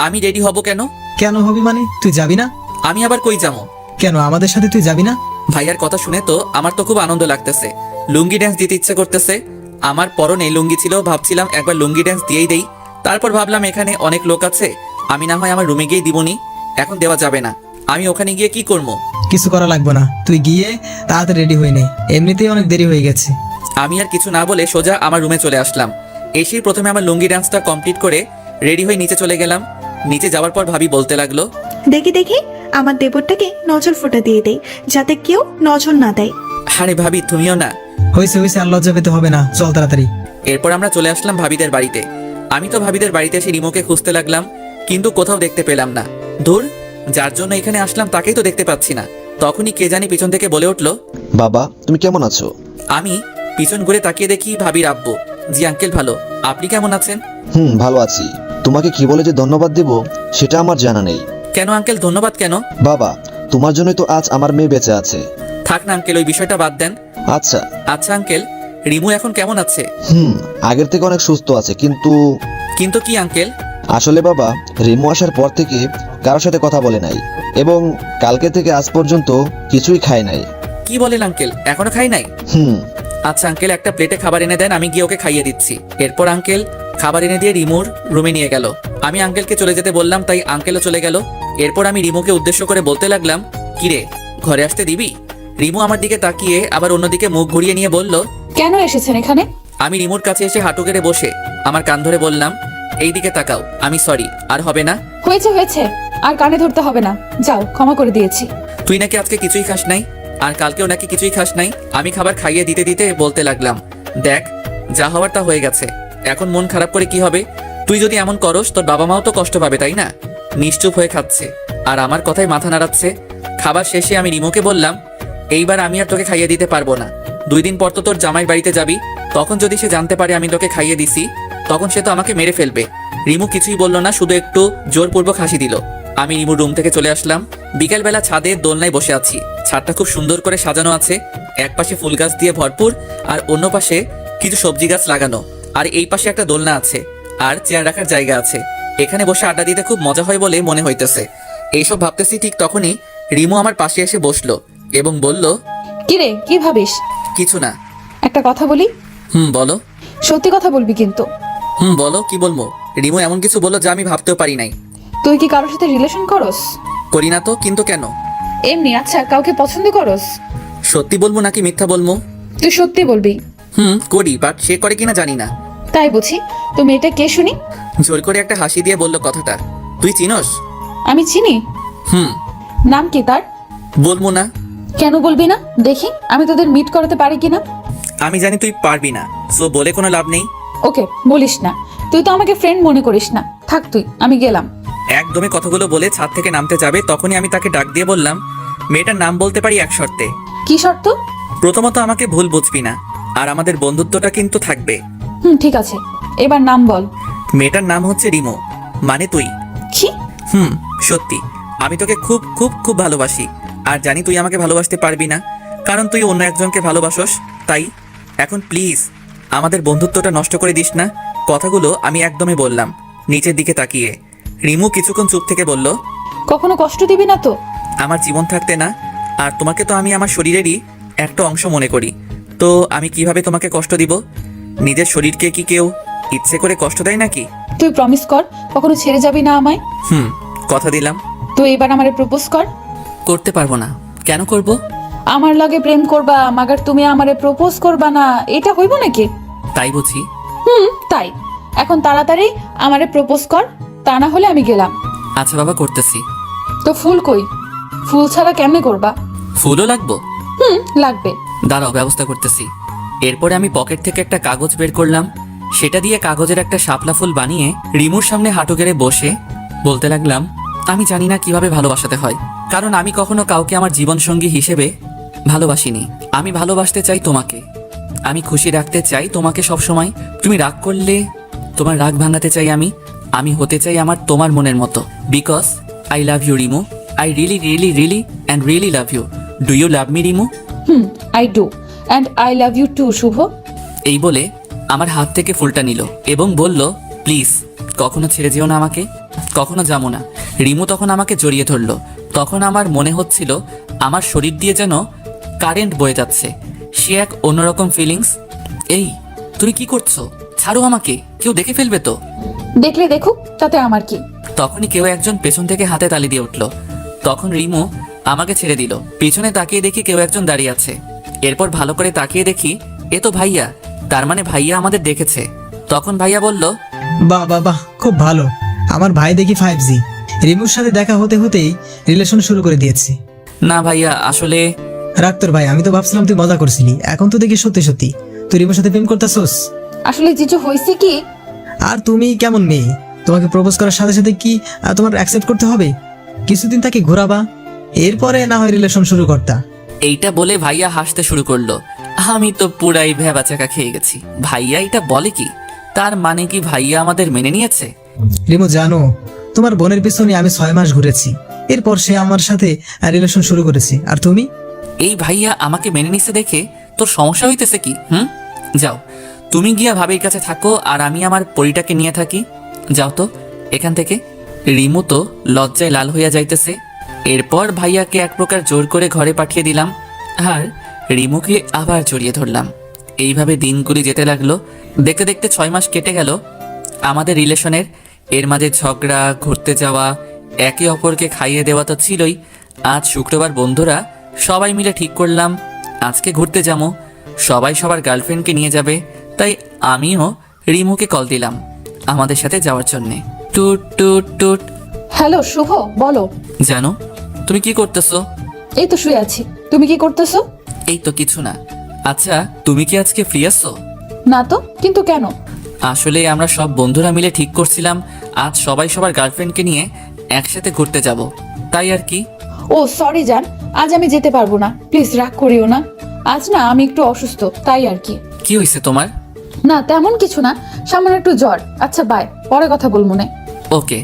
আমি রেডি হব কেন? কেন হবি মানে? তুই যাবি না? আমি আবার কই যাবো? কেন আমাদের সাথে তুই যাবি না? ভাইয়ার কথা শুনে তো আমার তো খুব আনন্দ লাগতেছে। লুঙ্গি ড্যান্স দিতে ইচ্ছে করতেছে। আমার পরনে লুঙ্গি ছিল, ভাবছিলাম একবার লুঙ্গি ড্যান্স দিয়েই দেই। তারপর ভাবলাম এখানে অনেক লোক আছে, আমি না হয় আমার রুমে গিয়ে দিবনি। এখন দেওয়া যাবে না। আমি ওখানে গিয়ে কি করবো? কিছু করা লাগবে না, তুই গিয়ে তাড়াতাড়ি রেডি হয়ে নে, এমনিতেই অনেক দেরি হয়ে গেছে। আমি আর কিছু না বলে সোজা আমার রুমে চলে আসলাম। এসেই প্রথমে আমার লুঙ্গি ডান্সটা কমপ্লিট করে রেডি হয়ে নিচে চলে গেলাম। নিচে যাওয়ার পর ভাবি বলতে লাগলো, দেখি দেখি আমার দেবরটাকে নজর ফোঁটা দিয়ে দেই, যাতে কেউ নজর না দেয়। আরে ভাবি তুমিও না। হয়েছে হয়েছে, আর লজ্জা পেতে হবে না, চল তাড়াতাড়ি। এরপর আমরা চলে আসলাম ভাবিদের বাড়িতে। আমি তো ভাবিদের বাড়িতে এসে রিমোকে খুঁজতে লাগলাম, কিন্তু কোথাও দেখতে পেলাম না। দূর, যার জন্য এখানে আসলাম তাকেই তো দেখতে পাচ্ছি না। তখনই কে জানি পিছন থেকে বলে উঠলো, বাবা তুমি কেমন আছো? আমি পিছন ঘুরে তাকিয়ে দেখি ভাবির আব্বু। জি আঙ্কেল, ভালো। আপনি কেমন আছেন? ভালো আছি। তোমাকে কি বলে যে ধন্যবাদ দেব সেটা আমার জানা নেই। কেন আঙ্কেল, ধন্যবাদ কেন? বাবা তোমার জন্যই তো আজ আমার মেয়ে বেঁচে আছে। থাক না আঙ্কেল, ওই বিষয়টা বাদ দেন। আচ্ছা আচ্ছা আঙ্কেল, রিমু এখন কেমন আছে? আগের থেকে অনেক সুস্থ আছে, কিন্তু কিন্তু কি আঙ্কেল? আসলে বাবা রিমু আসার পর থেকে কারোর সাথে কথা বলে নাই, এবং কালকে থেকে আজ পর্যন্ত কিছুই খায় নাই। কি বলেন আঙ্কেল, এখনো খাই নাই? আচ্ছা আঙ্কেল, একটা প্লেটে খাবার এনে দেন, আমি গিয়ে ওকে খাইয়ে দিচ্ছি। এরপর আঙ্কেল খাবার এনে দিয়ে রিমুর রুমে নিয়ে গেল। আমি আঙ্কেলকে চলে যেতে বললাম, তাই আঙ্কেলও চলে গেল। এরপর আমি রিমুকে উদ্দেশ্য করে বলতে লাগলাম, কিরে ঘরে আসতে দিবি? রিমু আমার দিকে তাকিয়ে আবার অন্যদিকে মুখ ঘুরিয়ে নিয়ে বলল, কেন এসেছেন এখানে? আমি রিমুর কাছে এসে হাঁটু গেড়ে বসে আমার কান ধরে বললাম, এই দিকে তাকাও, আমি সরি, আর হবে না। হয়েছে হয়েছে, আর কানে ধরতে হবে না, যাও, ক্ষমা করে দিয়েছি। তুই নাকি আজকে কিছুই খাস নাই, আর কালকেও নাকি কিছুই খাস নাই। আমি খাবার খাইয়ে দিতে দিতে বলতে লাগলাম, দেখ যা হওয়ার তা হয়ে গেছে, এখন মন খারাপ করে কি হবে? তুই যদি এমন করস তোর বাবা মাও তো কষ্ট পাবে, তাই না? নিশ্চুপ হয়ে খাচ্ছে আর আমার কথায় মাথা নাড়াচ্ছে। খাবার শেষে আমি রিমুকে বললাম, এইবার আমি আর তোকে খাইয়ে দিতে পারবো না। 2 দিন পর তো তোর জামাই বাড়িতে যাবি, তখন যদি সে জানতে পারে আমি তোকে খাইয়ে দিছি, তখন সে তো আমাকে মেরে ফেলবে। রিমু কিছুই বলল না, শুধু একটু জোরপূর্বক হাসি দিল। আমি রিমুর রুম থেকে চলে আসলাম। বিকেলবেলা ছাদে দোলনায় বসে আছি। ছাদটা খুব সুন্দর করে সাজানো আছে, এক পাশে ফুল গাছ দিয়ে ভরপুর, আর অন্য পাশে কিছু সবজি গাছ লাগানো, আর এই পাশে একটা দোলনা আছে, আর চেয়ার রাখার জায়গা আছে। এখানে বসে আড্ডা দিতে খুব মজা হয় বলে মনে হইতেছে। এইসব ভাবতেছি, ঠিক তখনই রিমু আমার পাশে এসে বসলো এবং বলল, কিরে কি ভাবিস? কিছু না। একটা কথা বলি? বলো। সত্যি কথা বলবি কিন্তু? বলো, কি বলবো? রিমু এমন কিছু বললো যা আমি ভাবতেও পারি নাই। তুই কি কারোর সাথে রিলেশন করস? করি না তো, কিন্তু কেন? এমনি। আচ্ছা, কাউকে পছন্দ করস? সত্যি বলবো নাকি মিথ্যা বলবো? তুই সত্যি বলবি। করি, বাট সে করে কিনা জানি না। তাই বুঝি। তো মেয়েটা কে শুনি? জোর করে একটা হাসি দিয়ে বললো কথাটা। তুই চিনস? আমি চিনি। নাম কি তার? বলবো না। কেন বলবি না? দেখি আমি তোদের মিট করাতে পারি কিনা। আমি জানি তুই পারবি না, সো বলে কোনো লাভ নেই। ওকে, বলিস না। তুই তো আমাকে ফ্রেন্ড মনে করিস না। থাক তুই, আমি গেলাম। একদমই কথাগুলো বলে ছাদ থেকে নামতে যাবে, তখনই আমি তাকে ডাক দিয়ে বললাম, মেয়েটার নাম বলতে পারি এক শর্তে। কি শর্ত? প্রথমত আমাকে ভুল বুঝবি না, আর আমাদের বন্ধুত্বটা কিন্তু থাকবে। ঠিক আছে, এবার নাম বল। মেয়েটার নাম হচ্ছে রিমো, মানে তুই। কি? সত্যি আমি তোকে খুব খুব খুব ভালোবাসি, আর জানি তুই আমাকে ভালোবাসতে পারবি না, কারণ তুই অন্য একজনকে ভালোবাসোস। তাই এখন প্লিজ আমাদের বন্ধুত্বটা নষ্ট করে দিস না। কথাগুলো আমি একদমই বললাম নিচের দিকে তাকিয়ে। রিমু কিছুক্ষণ চুপ থেকে বলল, কখনো কষ্ট দিবি না তো? আমার জীবন থাকতে না, আর তোমাকে তো আমি আমার শরীরেরই একটা অংশ মনে করি, তো আমি কিভাবে তোমাকে কষ্ট দিব? নিজের শরীরকে কি কেউ ইচ্ছে করে কষ্ট দেয় নাকি? তুই প্রমিস কর কখনো ছেড়ে যাবি না আমায়। কথা দিলাম। তুই এবার আমারে প্রপোজ কর। করতে পারবো না। কেন করব? আমার লগে প্রেম করবা মাগার তুমি আমারে প্রপোজ করবা না, এটা হইব নাকি? তাই বুঝি? তাই এখন তাড়াতাড়ি আমারে প্রপোজ কর, তা না হলে আমি গেলাম। আচ্ছা বাবা, করতেছি। তো ফুল কই? ফুল ছাড়া কেমনে করবা? ফুলও লাগবো? লাগবে। দাঁড়াও, ব্যবস্থা করতেছি। এরপরে আমি পকেট থেকে একটা কাগজ বের করলাম, সেটা দিয়ে কাগজের একটা শাপলা ফুল বানিয়ে রিমুর সামনে হাঁটু গেড়ে বসে বলতে লাগলাম, আমি জানি না কিভাবে ভালোবাসাতে হয়, কারণ আমি কখনো কাউকে আমার জীবনসঙ্গী হিসেবে ভালোবাসিনি। আমি ভালোবাসতে চাই তোমাকে, আমি খুশি রাখতে চাই তোমাকে সব সময়। তুমি রাগ করলে তোমার রাগ ভাঙাতে চাই আমি হতে চাই আমার তোমার মনের মতো। Because I love you Rimu, I really really really and really love you. Do you love me Rimu? I do and I love you too Shubho. এই বলে আমার হাত থেকে ফুলটা নিল এবং বলল, প্লিজ কখনো ছেড়ে যেও না আমাকে, কখনো যাবো না। রিমু তখন আমাকে জড়িয়ে ধরলো। তখন আমার মনে হচ্ছিল আমার শরীর দিয়ে যেন কারেন্ট বয়ে যাচ্ছে। সে এক অন্যরকম ফিলিংস। এই তুমি কি করছো? ছাড়ো আমাকে, কেউ দেখে ফেলবে তো। দেখলে দেখুক, তাতে আমার কি? তখনই কেউ একজন পেছন থেকে হাতে তালি দিয়ে উঠল। তখন রিমু আমাকে ছেড়ে দিল। পিছনে তাকিয়ে দেখি কেউ একজন দাঁড়িয়ে আছে। এরপর ভালো করে তাকিয়ে দেখি এ তো ভাইয়া, তার মানে ভাইয়া আমাদের দেখেছে। তখন ভাইয়া বলল, বাহ বাহ বাহ, খুব ভালো। আমার ভাই দেখি 5G। রিমুর সাথে দেখা হতে হতেই রিলেশন শুরু করে দিয়েছি। না ভাইয়া, আসলে রাখ তোর ভাই, আমি তো ভাবছিলাম তুই মজা করছিলি, এখন তো দেখি সত্যি সত্যি তুই রিমুর সাথে প্রেম করতেছস। আসলে জিজু হয়েছে কি? আর তুমি কেমন মেয়ে, তোমাকে প্রপোজ করার সাথে সাথে কি তোমার অ্যাকসেপ্ট করতে হবে? কিছুদিন তাকে ঘোরাবা, এরপরে না হয় রিলেশন শুরু করতা। এইটা বলে ভাইয়া হাসতে শুরু করলো। আমি তো পুরাই ভেবাচাকা খেয়ে গেছি। ভাইয়া এটা বলে কি? তার মানে কি ভাইয়া আমাদের মেনে নিয়েছে? রিমু জানো, তোমার বোনের পিছনে আমি 6 মাস ঘুরেছি, এরপর সে আমার সাথে রিলেশন শুরু করেছি। আর তুমি? এই ভাইয়া আমাকে মেনে নিছে দেখে তোর সমস্যা হইতেছে কি? যাও, তুমি গিয়া ভাবির কাছে থাকো, আর আমি আমার পরিটাকে নিয়ে থাকি। যাও তো এখান থেকে। রিমু তো লজ্জায় লাল হইয়া যাইতেছে। এরপর ভাইয়াকে এক প্রকার জোর করে ঘরে পাঠিয়ে দিলাম, আর রিমুকে আবার জড়িয়ে ধরলাম। এইভাবে দিনগুলি যেতে লাগলো। দেখতে দেখতে 6 মাস কেটে গেল আমাদের রিলেশনের। এর মাঝে ঝগড়া, ঘুরতে যাওয়া, একে অপরকে খাইয়ে দেওয়া তো ছিলই। আজ শুক্রবার বন্ধুরা সবাই মিলে ঠিক করলাম আজকে ঘুরতে যাবো। সবাই সবার গার্লফ্রেন্ডকে নিয়ে যাবে, তাই আমিও রিমুকে কল দিলাম আমাদের সাথে যাওয়ার জন্যে। টুট টুট টুট। হ্যালো শুভ, বলো। জানো তুমি কি করতেছো? এই তো শুয়ে আছি। তুমি কি করতেছো? এই তো কিছু না। আচ্ছা তুমি কি আজকে ফ্রি আছো? না তো, কিন্তু কেন? আসলে আমরা সব বন্ধুরা মিলে ঠিক করছিলাম আজ সবাই সবার গার্লফ্রেন্ডকে নিয়ে একসাথে ঘুরতে যাব, তাই আর কি। ও সরি জান, আজ আমি যেতে পারবো না, প্লিজ রাগ করিও না। আজ না আমি একটু অসুস্থ, তাই আর কি। কি হয়েছে তোমার? না তেমন কিছু না, সামান্য একটু জ্বর। আচ্ছা বাই, পরে কথা বল মনে। ওকে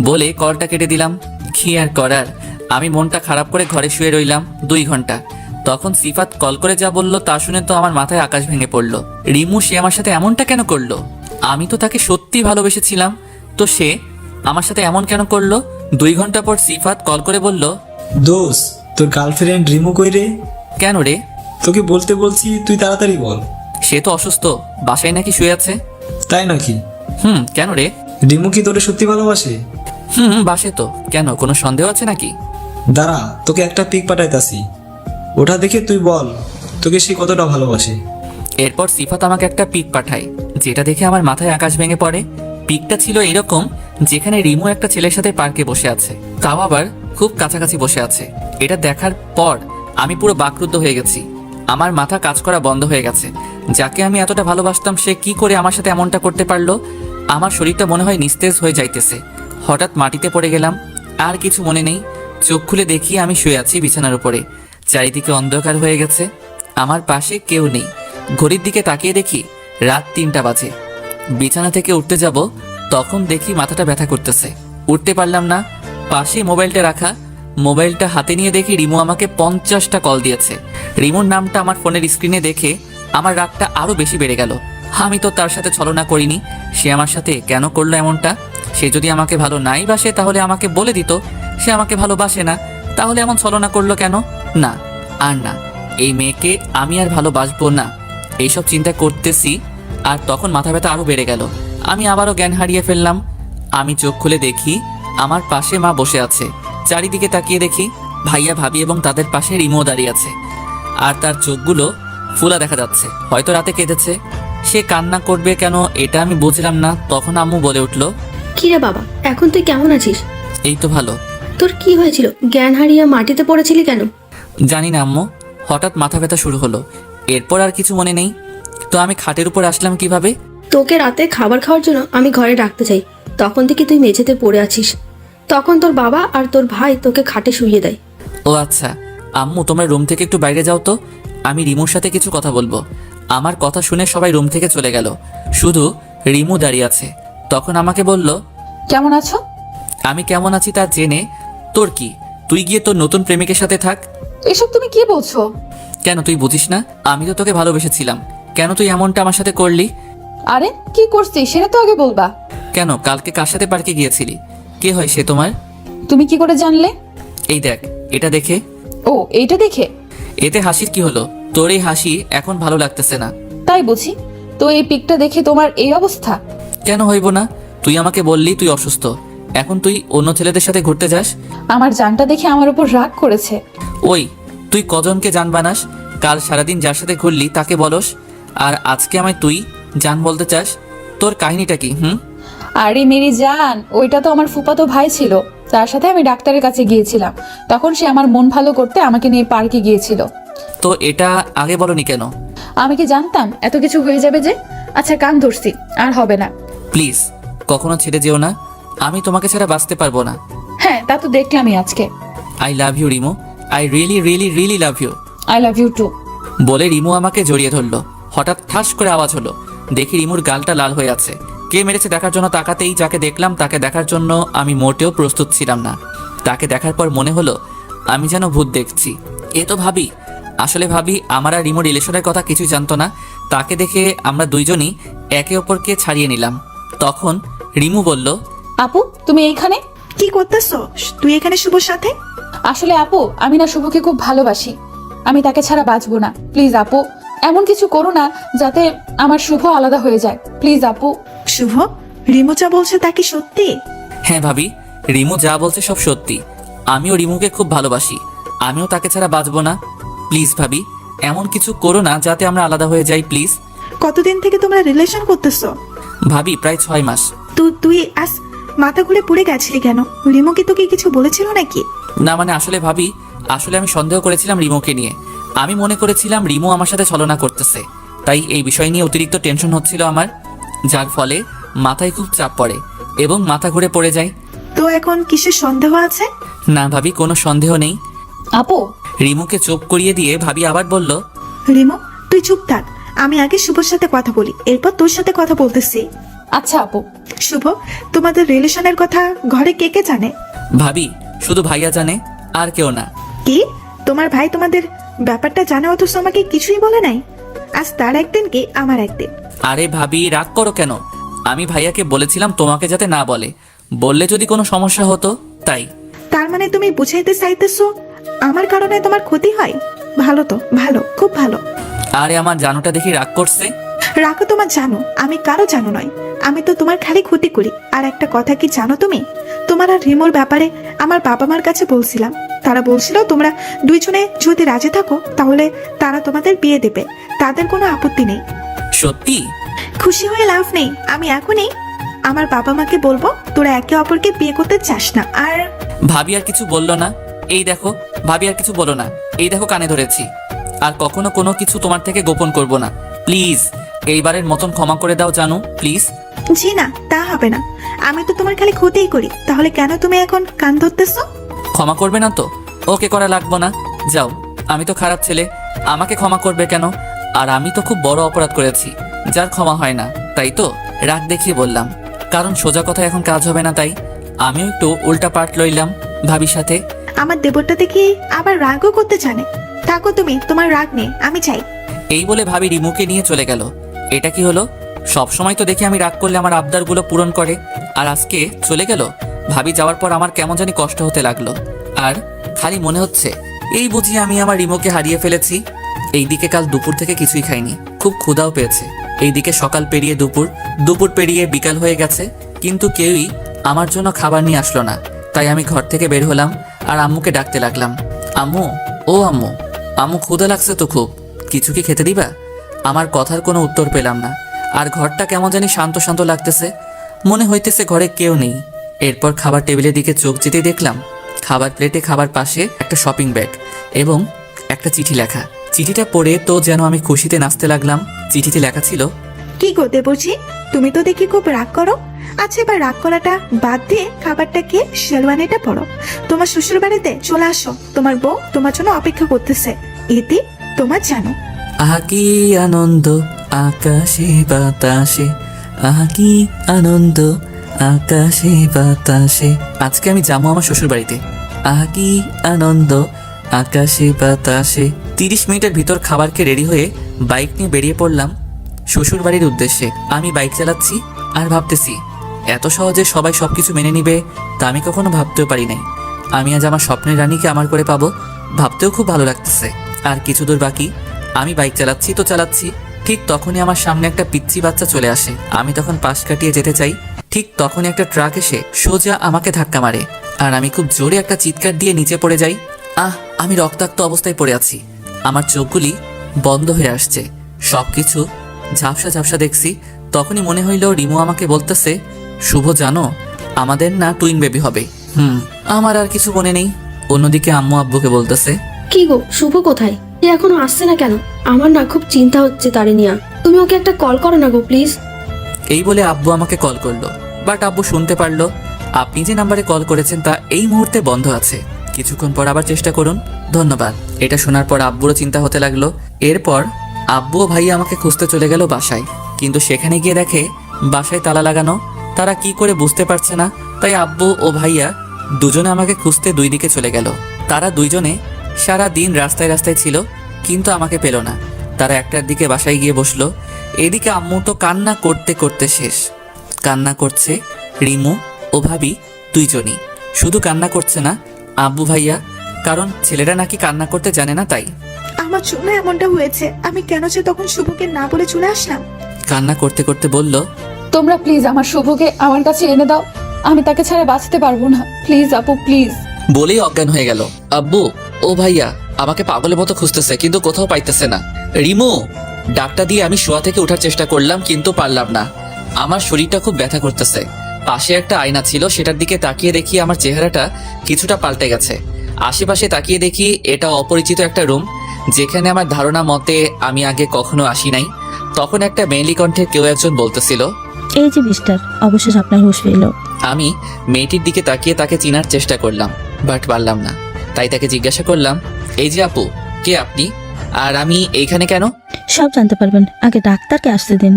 বলে কলটা কেটে দিলাম। কি আর করার, আমি মনটা খারাপ করে ঘরে শুয়ে রইলাম 2 ঘন্টা। তখন সিফাত কল করে যা বললো তা শুনে তো আমার মাথায় আকাশ ভেঙে পড়লো। রিমু সে আমার সাথে এমনটা কেন করলো? আমি তো তাকে সত্যি ভালোবেসেছিলাম, তো সে আমার সাথে এমন কেন করলো? 2 ঘন্টা পর সিফাত কল করে বলল, দোষ, তোর গার্লফ্রেন্ড রিমু কই রে? কেন রে? তোকে বলতে বলছি, তুই তাড়াতাড়ি বল। সে তো অসুস্থ, বাসায় নাকি শুয়ে আছে। তাই নাকি? কেন রে? রিমু কি তোরে সত্যি ভালোবাসে? বাসে তো। কেন, কোনো সন্দেহ আছে নাকি? দাঁড়া, তোকে একটা পিক পাঠাইতাছি, ওটা দেখে তুই বল তোকে সে কতটা ভালোবাসে। এরপর সিফাত আমাকে একটা পিক পাঠায়, যেটা দেখে আমার মাথায় আকাশ ভেঙে পড়ে। পিকটা ছিল এরকম, যেখানে রিমু একটা ছেলের সাথে পার্কে বসে আছে, তাও আবার খুব কাছাকাছি বসে আছে। এটা দেখার পর আমি পুরো বাকরুদ্ধ হয়ে গেছি। আমার মাথা কাজ করা বন্ধ হয়ে গেছে। যাকে আমি এতটা ভালোবাসতাম সে কি করে আমার সাথে এমনটা করতে পারলো? আমার শরীরটা মনে হয় নিস্তেজ হয়ে যাইতেছে। হঠাৎ মাটিতে পড়ে গেলাম, আর কিছু মনে নেই। চোখ খুলে দেখি আমি শুয়ে আছি বিছানার উপরে। চারিদিকে অন্ধকার হয়ে গেছে, আমার পাশে কেউ নেই। ঘড়ির দিকে তাকিয়ে দেখি রাত 3টা বাজে। বিছানা থেকে উঠতে যাব, তখন দেখি মাথাটা ব্যথা করতেছে, উঠতে পারলাম না। পাশে মোবাইলটা রাখা, মোবাইলটা হাতে নিয়ে দেখি রিমু আমাকে 50টা কল দিয়েছে। রিমুর নামটা আমার ফোনের স্ক্রিনে দেখে আমার রাগটা আরো বেশি বেড়ে গেল। আমি তো তার সাথে ছলনা করিনি, সে আমার সাথে কেন করলো এমনটা? সে যদি আমাকে ভালো নাই বাসে তাহলে আমাকে বলে দিত। সে আমাকে ভালোবাসে না, তাহলে এমন ছলনা করলো কেন? না, আর না, এই মেয়েকে আমি আর ভালোবাসবো না। এইসব চিন্তা করতেছি আর তখন মাথা ব্যথা আরো বেড়ে গেল। আমি আবারও জ্ঞান হারিয়ে ফেললাম। আমি চোখ খুলে দেখি আমার পাশে মা বসে আছে। চারিদিকে তাকিয়ে দেখি ভাইয়া, ভাবি এবং তাদের পাশে রিমো দাঁড়িয়ে আছে। আর তার চোখগুলো ফুলা দেখা যাচ্ছে, হয়তো রাতে কেঁদেছে। সে কান্না করবে কেন এটা আমি বুঝলাম না। তখন আম্মু বলে উঠলো, কিরে বাবা, এখন তুই কেমন আছিস? এই তো ভালো। তোর কি হয়েছিল? জ্ঞান হারিয়ে মাটিতে পড়েছিলি কেন? জানি না আম্মু, হঠাৎ মাথা ব্যথা শুরু হলো, এরপর আর কিছু মনে নেই। তো আমি খাটের উপর আসলাম কিভাবে? তোকে রাতে খাবার খাওয়ার জন্য আমি ঘরে ডাকতে চাই, তখন থেকে তুই মেঝেতে পড়ে আছিস। তখন তোর বাবা আর তোর ভাই তোকে খাটে শুইয়ে দেয়। ও আচ্ছা, আম্মু তোমরা রুম থেকে একটু বাইরে যাও তো, আমি রিমুর সাথে কিছু কথা বলবো। আমার কথা শুনে সবাই রুম থেকে চলে গেল, শুধু রিমু দাঁড়িয়ে আছে। তখন আমাকে বলল, কেমন আছো? আমি কেমন আছি তা জেনে তোর কি? তুই গিয়ে তোর নতুন প্রেমিকের সাথে থাক। এসব তুমি কি বলছো? কেন তুই বুঝিস না? আমি তো তোকে ভালোবেসেছিলাম, কেন তুই এমনটা আমার সাথে করলি? আরে কি করছিস সেটা তো আগে বলবা। কেন কালকে কার সাথে পার্কে গিয়েছিলি? কে হয় সে তোমার? তুমি কি করে জানলে? এই দেখ, এটা দেখে। ও, এইটা দেখে? এতে হাসির কি হলো? তোর এই হাসি এখন ভালো লাগতেছে না। তাই বুঝি? তো এই পিকটা দেখে তোমার এই অবস্থা? কেন হইব না? তুই আমাকে বললি তুই অসুস্থ, এখন তুই অন্য ছেলেদের সাথে ঘুরতে যাস। আমার জানটা দেখে আমার উপর রাগ করেছে। ওই, তুই কজনকে জান বানাস? কাল সারাদিন যার সাথে ঘুরলি তাকে বলস, আর আজকে আমায় তুই জান বলতে চাস? তোর কাহিনীটা কি? আরে মেরি জান, ওইটা তো আমার ফুফাতো ভাই ছিল, তার সাথে আমি ডাক্তারের কাছে গিয়েছিলাম। তখন সে আমার মন ভালো করতে আমাকে নিয়ে পার্কে গিয়েছিল। তো এটা আগে বলনি কেন? আমি কি জানতাম এত কিছু হয়ে যাবে যে? আচ্ছা কান ধরছি, আর হবে না। প্লিজ কখনো ছেড়ে যেও না, আমি তোমাকে ছাড়া বাঁচতে পারবো না। হ্যাঁ, তা তো দেখলামই আজকে। I love you Rimu, I really really really love you. I love you too. বলে রিমু আমাকে জড়িয়ে ধরলো। হঠাৎ ঠাস করে আওয়াজ হলো, দেখি রিমুর গালটা লাল হয়ে আছে। কে মেরেছে দেখার জন্য তাকাতেই যাকে দেখলাম তাকে দেখার জন্য আমি মোটেও প্রস্তুত ছিলাম না। তাকে দেখার পর মনে হলো আমি যেন ভূত দেখছি। এ তো ভাবি। আসলে ভাবি আমার আর রিমুর রিলেশনের কথা কিছুই জানতো না। তাকে দেখে আমরা দুইজনই একে অপরকে ছাড়িয়ে নিলাম। তখন রিমু বলল, আপু তুমি এইখানে? কি করতেছ তুই এখানে শুভর সাথে? আসলে আপু, আমি না শুভকে খুব ভালোবাসি, আমি তাকে ছাড়া বাঁচবো না। প্লিজ আপু, এমন কিছু করো না যাতে আমার শুভ আলাদা হয়ে যায়। প্লিজ আপু। শুভ, রিমু যা বলছে তা কি সত্যি? হ্যাঁ ভাবি, রিমু যা বলছে সব সত্যি। আমিও রিমুকে খুব ভালোবাসি, আমিও তাকে ছাড়া বাঁচবো না। প্লিজ ভাবি, এমন কিছু করো না যাতে আমরা আলাদা হয়ে যাই প্লিজ। কতদিন থেকে তোমরা রিলেশন করতেছ? ভাবি প্রায় 6 মাস। তুই আজ মাথা ঘুরে পড়ে গেছিলি কেন? রিমু কি তোকে কিছু বলেছিল নাকি? না মানে আসলে ভাবি, আসলে আমি সন্দেহ করেছিলাম রিমুকে নিয়ে। আমি মনে করেছিলাম রিমু আমার সাথে ছলনা করতেছে, তাই এই বিষয় নিয়ে অতিরিক্ত টেনশন হচ্ছিল আমার, যার ফলে মাথায় খুব চাপ পড়ে এবং মাথা ঘুরে পড়ে যায়। তো এখন কিসের সন্দেহ আছে? না ভাবি, কোনো সন্দেহ নেই। আপু। রিমুকে চুপ করিয়ে দিয়ে ভাবি আবার বলল, রিমু তুই চুপ থাক, আমি আগে শুভর সাথে কথা বলি, এরপর তোর সাথে কথা বলতেছি। আচ্ছা আপু। শুভ, তোমাদের রিলেশনের কথা ঘরে কে কে জানে? ভাবি শুধু ভাইয়া জানে, আর কেউ না। কি তোমার ভাই তোমাদের ব্যাপারটা জানে অথচ আমাকে কিছুই বলে নাই? আজ তার একদিন কি আমার একদিন। আরে ভাবি রাগ করো কেন? আমি ভাইয়াকে বলেছিলাম তোমাকে যাতে না বলে, বললে যদি কোনো সমস্যা হতো তাই। তার মানে তুমি বুঝাইতে চাইতেছো আমার কারণে তোমার ক্ষতি হয়? ভালো তো, ভালো, খুব ভালো। আরে আমার জানুটা দেখি রাগ করছে। রাখো তোমার জানো, আমি কারো জানো নয়, আমি তো তোমার খালি ক্ষতি করি। আর একটা কথা কি জানো তুমি, তোমার আর রিমোর ব্যাপারে আমার বাবা মার কাছে বলছিলাম, তারা বলছিল তোমরা দুইজনে যদি রাজি থাকো তাহলে তারা তোমাদের বিয়ে দেবে, তাদের কোনো আপত্তি নেই। সত্যি? খুশি হয়ে লাভ নেই, আমি এখনই আমার বাবা মাকে বলবো তোরা একে অপরকে বিয়ে করতে চাস না। আর ভাবি আর কিছু বললো না। এই দেখো ভাবি আর কিছু বলো না, এই দেখো কানে ধরেছি। আর কখনো কোনো কিছু তোমার থেকে গোপন করব না, প্লিজ এইবারের মতন ক্ষমা করে দাও জানু, প্লিজ। জি না, তা হবে না, আমি তো তোমার খালি ক্ষতিই করি, তাহলে কেন তুমি এখন কান ধরতেছো? ক্ষমা করবে না তো? ওকে করা লাগবো না, যাও। আমি তো খারাপ ছেলে, আমাকে ক্ষমা করবে কেন? আর আমি তো খুব বড় অপরাধ করেছি যার ক্ষমা হয় না, তাই তো? রাগ দেখিয়ে বললাম, কারণ সোজা কথা এখন কাজ হবে না, তাই আমিও একটু উল্টা পাল্ট লইলাম ভাবির সাথে। আমার দেবরটা দেখি আবার রাগও করতে জানে। থাকো তুমি, তোমার রাগ নেই, আমি চাই। এই বলে ভাবি রিমুকে নিয়ে চলে গেল। এটা কি হলো? সব সময় তো দেখি আমি রাগ করলে আমার আবদারগুলো পূরণ করে, আর আজকে চলে গেল। ভাবি যাওয়ার পর আমার কেমন জানি কষ্ট হতে লাগলো, আর খালি মনে হচ্ছে এই বুঝি আমি আমার রিমুকে হারিয়ে ফেলেছি। এইদিকে কাল দুপুর থেকে কিছুই খাইনি, খুব ক্ষুধাও পেয়েছে। এইদিকে সকাল পেরিয়ে দুপুর, দুপুর পেরিয়ে বিকাল হয়ে গেছে, কিন্তু কেউই আমার জন্য খাবার নিয়ে আসলো না। তাই আমি ঘর থেকে বের হলাম আর আম্মুকে ডাকতে লাগলাম, আম্মু, ও আম্মু, আম্মু ক্ষুধা লাগছে তো খুব, কিছু কি খেতে দিবা? আমার কথার কোনো উত্তর পেলাম না, আর ঘরটা কেমন জানি শান্ত শান্ত লাগতেছে, মনে হইতেছে ঘরে কেউ নেই। এরপর খাবার টেবিলের দিকে চোখ যেতে দেখলাম খাবার প্লেটে খাবার পাশে একটা শপিং ব্যাগ এবং একটা চিঠি লেখা। চিঠিটা পড়ে তো যেন আমি খুশিতে নাচতে লাগলাম। চিঠিতে লেখা ছিল, কি গো দেবরজি, তুমি তো দেখি খুব রাগ করো। আচ্ছা, এবার রাগ করাটা বাদ দিয়ে খাবারটা খেয়ে শেরওয়ানিটা পরো। তোমার শ্বশুর বাড়িতে চলে আসো, তোমার বউ তোমার জন্য অপেক্ষা করতেছে। এতে তোমার জানো। আহা কি আনন্দ আকাশে বাতাসে, আহা কি আনন্দ আকাশে বাতাসে। আজকে আমি যাবো আমার শ্বশুর বাড়িতে, আহা কি আনন্দ আকাশে বাতাসে। 30 মিনিটের ভিতর খাবার খেয়ে রেডি হয়ে বাইক নিয়ে বেরিয়ে পড়লাম শ্বশুর বাড়ির উদ্দেশ্যে। আমি বাইক চালাচ্ছি আর ভাবতেছি, এত সহজে সবাই সবকিছু মেনে নিবে তা আমি কখনো ভাবতেও পারি নাই। আমি আজ আমার স্বপ্নের রানীকে আমার করে পাবো, ভাবতেও খুব ভালো লাগতেছে। আর কিছু দূর বাকি, আমি বাইক চালাচ্ছি তো চালাচ্ছি, ঠিক তখনই আমার সামনে একটা পিচ্চি বাচ্চা চলে আসে। আমি তখন পাশ কাটিয়ে যেতে চাই, ঠিক তখনই একটা ট্রাক এসে সোজা আমাকে ধাক্কা মারে, আর আমি খুব জোরে একটা চিৎকার দিয়ে নিচে পড়ে যাই। আমি রক্তাক্ত অবস্থায় পড়ে আছি, আমার চোখগুলি বন্ধ হয়ে আসছে, সবকিছু ঝাপসা ঝাপসা দেখছি। তখনই মনে হইল রিমু আমাকে বলতেছে, শুভ জানো আমাদের না টুইন বেবি হবে। আমার আর কিছু মনে নেই। অন্যদিকে আম্মু আব্বুকে বলতেছে, কি গো, শুভ কোথায়? এ এখনো আসছে না কেন? আমার না খুব চিন্তা হচ্ছে তারে নিয়ে। তুমি ওকে একটা কল করো না গো প্লিজ। এই বলে আব্বু আমাকে কল করলো, বাট আব্বু শুনতে পারলো আপনি যে নাম্বারে কল করেছেন তা এই মুহূর্তে বন্ধ আছে, কিছুক্ষণ পর আবার চেষ্টা করুন, ধন্যবাদ। এটা শোনার পর আব্বুরও চিন্তা হতে লাগলো। এরপর আব্বু ও ভাইয়া আমাকে খুঁজতে চলে গেল বাসায়, কিন্তু সেখানে গিয়ে দেখে বাসায় তালা লাগানো। তারা কি করে বুঝতে পারছে না, তাই আব্বু ও ভাইয়া দুজনে আমাকে খুঁজতে দুই দিকে চলে গেল। তারা দুইজনে সারা দিন রাস্তায় রাস্তায় ছিল, কিন্তু আমাকে পেল না। তারা একটার দিকে বাসায় গিয়ে বসলো। এদিকে আম্মু তো কান্না করতে করতে শেষ। কান্না করছে রিমু ও ভাবি দুইজনই, শুধু কান্না করছে না আব্বু ভাইয়া, কারণ ছেলেরা নাকি কান্না করতে জানে না, তাই আমার জন্য এমনটা হয়েছে। আমি কেন যে তখন শুভকে না বলে চলে আসলাম। কান্না করতে করতে বলল, তোমরা প্লিজ আমার শুভকে আমার কাছে এনে দাও, আমি তাকে ছাড়া বাঁচতে পারবো না, প্লিজ আপু প্লিজ। বলেই অজ্ঞান হয়ে গেল। আব্বু ও ভাইয়া আমাকে পাগলের মতো খুঁজতেছে, কিন্তু কোথাও পাইতেছে না। রিমু ডাকটা দিয়ে আমি শোয়া থেকে ওঠার চেষ্টা করলাম, কিন্তু পারলাম না। আমার শরীরটা খুব ব্যথা করতেছে। পাশে একটা আয়না ছিল, সেটার দিকে তাকিয়ে দেখি আমার চেহারাটা কিছুটা পাল্টে গেছে। আশেপাশে তাকিয়ে দেখি এটা অপরিচিত একটা রুম, যেখানে আমার ধারণা মতে আমি আগে কখনো আসি নাই। তখন একটা মেয়েলি কণ্ঠে কেউ একজন বলতেছিল, এই যে মিস্টার, অবশেষ আপনার হুঁশ ফিরল। আমি মেয়েটির দিকে তাকিয়ে তাকে চিনার চেষ্টা করলাম, বাট পারলাম না। তাই তাকে জিজ্ঞাসা করলাম, এই যে আপু, কে আপনি, আর আমি এইখানে কেন? সব জানতে পারবেন, আগে ডাক্তারকে আসতে দিন।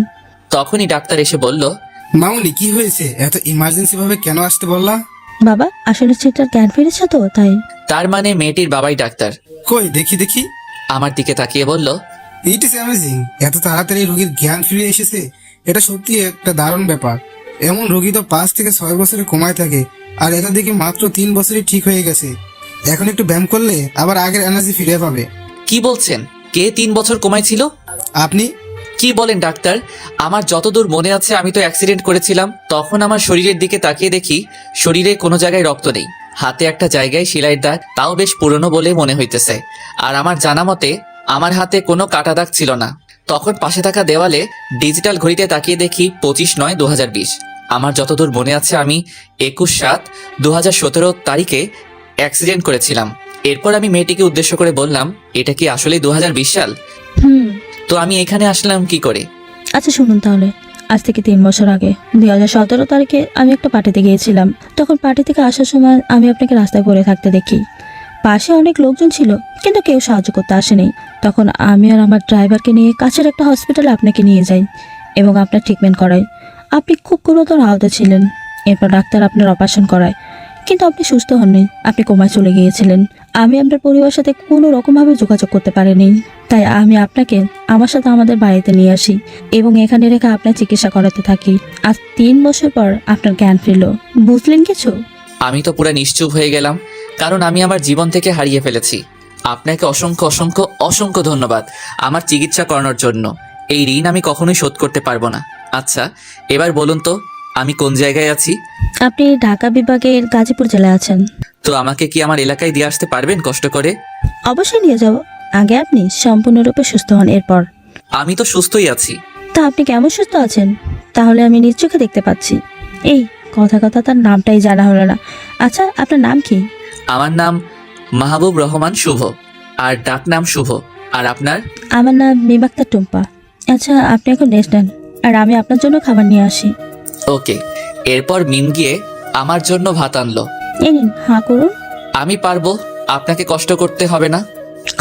তখনই ডাক্তার এসে বলল, মামুনি কি হয়েছে? এত ইমার্জেন্সি ভাবে কেন আসতে বললা? বাবা, আসলে ছেলেটার জ্ঞান ফিরেছে তো, তাই। তার মানে মেয়েটির বাবাই ডাক্তার। কই দেখি দেখি। আমার দিকে তাকিয়ে বলল, ইট ইজ অ্যামেজিং, এত তাড়াতাড়ি রোগীর জ্ঞান ফিরে এসেছে, এটা সত্যি একটা দারুণ ব্যাপার। এমন রোগী তো 5 থেকে 6 বছরে কমায় থাকে, আর এটা দেখে মাত্র 3 বছরই ঠিক হয়ে গেছে। এখন একটু ব্যায়াম করলে আবার আগের এনার্জি ফিরে পাবে। কি বলছেন? কে 3 বছর কমাইছিল? আপনি কি বলেন ডাক্তার? আমার যতদূর মনে আছে আমি তো অ্যাক্সিডেন্ট করেছিলাম। তখন আমার শরীরের দিকে তাকিয়ে দেখি শরীরে কোনো জায়গায় রক্ত নেই, হাতে একটা জায়গায় সেলাইয়ের দাগ, তাও বেশ পুরনো বলে মনে হইতেছে। আর আমার জানা মতে আমার হাতে কোনো কাটা দাগ ছিল না। তখন পাশে থাকা দেওয়ালে ডিজিটাল ঘড়িতে তাকিয়ে দেখি 25/9/2020। আমার যতদূর মনে আছে আমি 21/7/2017 তারিখে অ্যাক্সিডেন্ট করেছিলাম। এরপর আমি মেয়েটিকে উদ্দেশ্য করে বললাম, এটা কি আসলে 2020 সাল? তো আমি এখানে আসলাম কি করে? আচ্ছা শুনুন তাহলে, আজ থেকে 3 বছর আগে 2017 তারিখে আমি একটা পার্টিতে গিয়েছিলাম। তখন পার্টি থেকে আসার সময় আমি আপনাকে রাস্তায় পড়ে থাকতে দেখি। পাশে অনেক লোকজন ছিল, কিন্তু কেউ সাহায্য করতে আসেনি। তখন আমি আর আমার ড্রাইভারকে নিয়ে কাছের একটা হসপিটালে আপনাকে নিয়ে যাই এবং আপনার ট্রিটমেন্ট করাই। আপনি খুব গুরুতর আহত ছিলেন। এরপর ডাক্তার আপনার অপারেশন করায়, কিন্তু আপনি সুস্থ হননি, আপনি কোমায় চলে গিয়েছিলেন। আমি আপনার পরিবারের সাথে কোনো রকমভাবে যোগাযোগ করতে পারিনি, তাই আমি আপনাকে আমার সাথে আমাদের বাড়িতে নিয়ে আসি এবং এখানে রেখে আপনার চিকিৎসা করাতে থাকি। আজ 3 বছর পর আপনার জ্ঞান ফিরল। বুঝলেন কিছু? আমি তো পুরো নিশ্চুপ হয়ে গেলাম, কারণ আমি আমার জীবন থেকে হারিয়ে ফেলেছি। আপনাকে অসংখ্য অসংখ্য অসংখ্য ধন্যবাদ আমার চিকিৎসা করানোর জন্য। এই ঋণ আমি কখনোই শোধ করতে পারবো না। আচ্ছা, এবার বলুন তো আমি কোন জায়গায় আছি? আপনি ঢাকা বিভাগের গাজীপুর জেলায় আছেন। তো আমাকে কি আমার এলাকায় দিয়ে আসতে পারবেন কষ্ট করে? অবশ্যই নিয়ে যাব। আগে আপনি সম্পূর্ণরূপে সুস্থ হন, এরপর। আমি তো সুস্থই আছি। তা আপনি কেমন সুস্থ আছেন? তাহলে আমি নিজ চোখে দেখতে পাচ্ছি। এই কথা তার নামটাই জানা হলো না। আচ্ছা, আপনার নাম কি? আমার নাম মাহবুব রহমান শুভ, আর ডাক নাম শুভ। আর আপনার? আমার নাম মিমাক্তা টুম্পা। আচ্ছা, আপনি এখন রেস্ট নেন, আর আমি আপনার জন্য খাবার নিয়ে আসি। ওকে। এরপর মিম গিয়ে আমার জন্য ভাত আনলো। এই নিন, হাঁ করুন। আমি পারবো, আপনাকে কষ্ট করতে হবে না।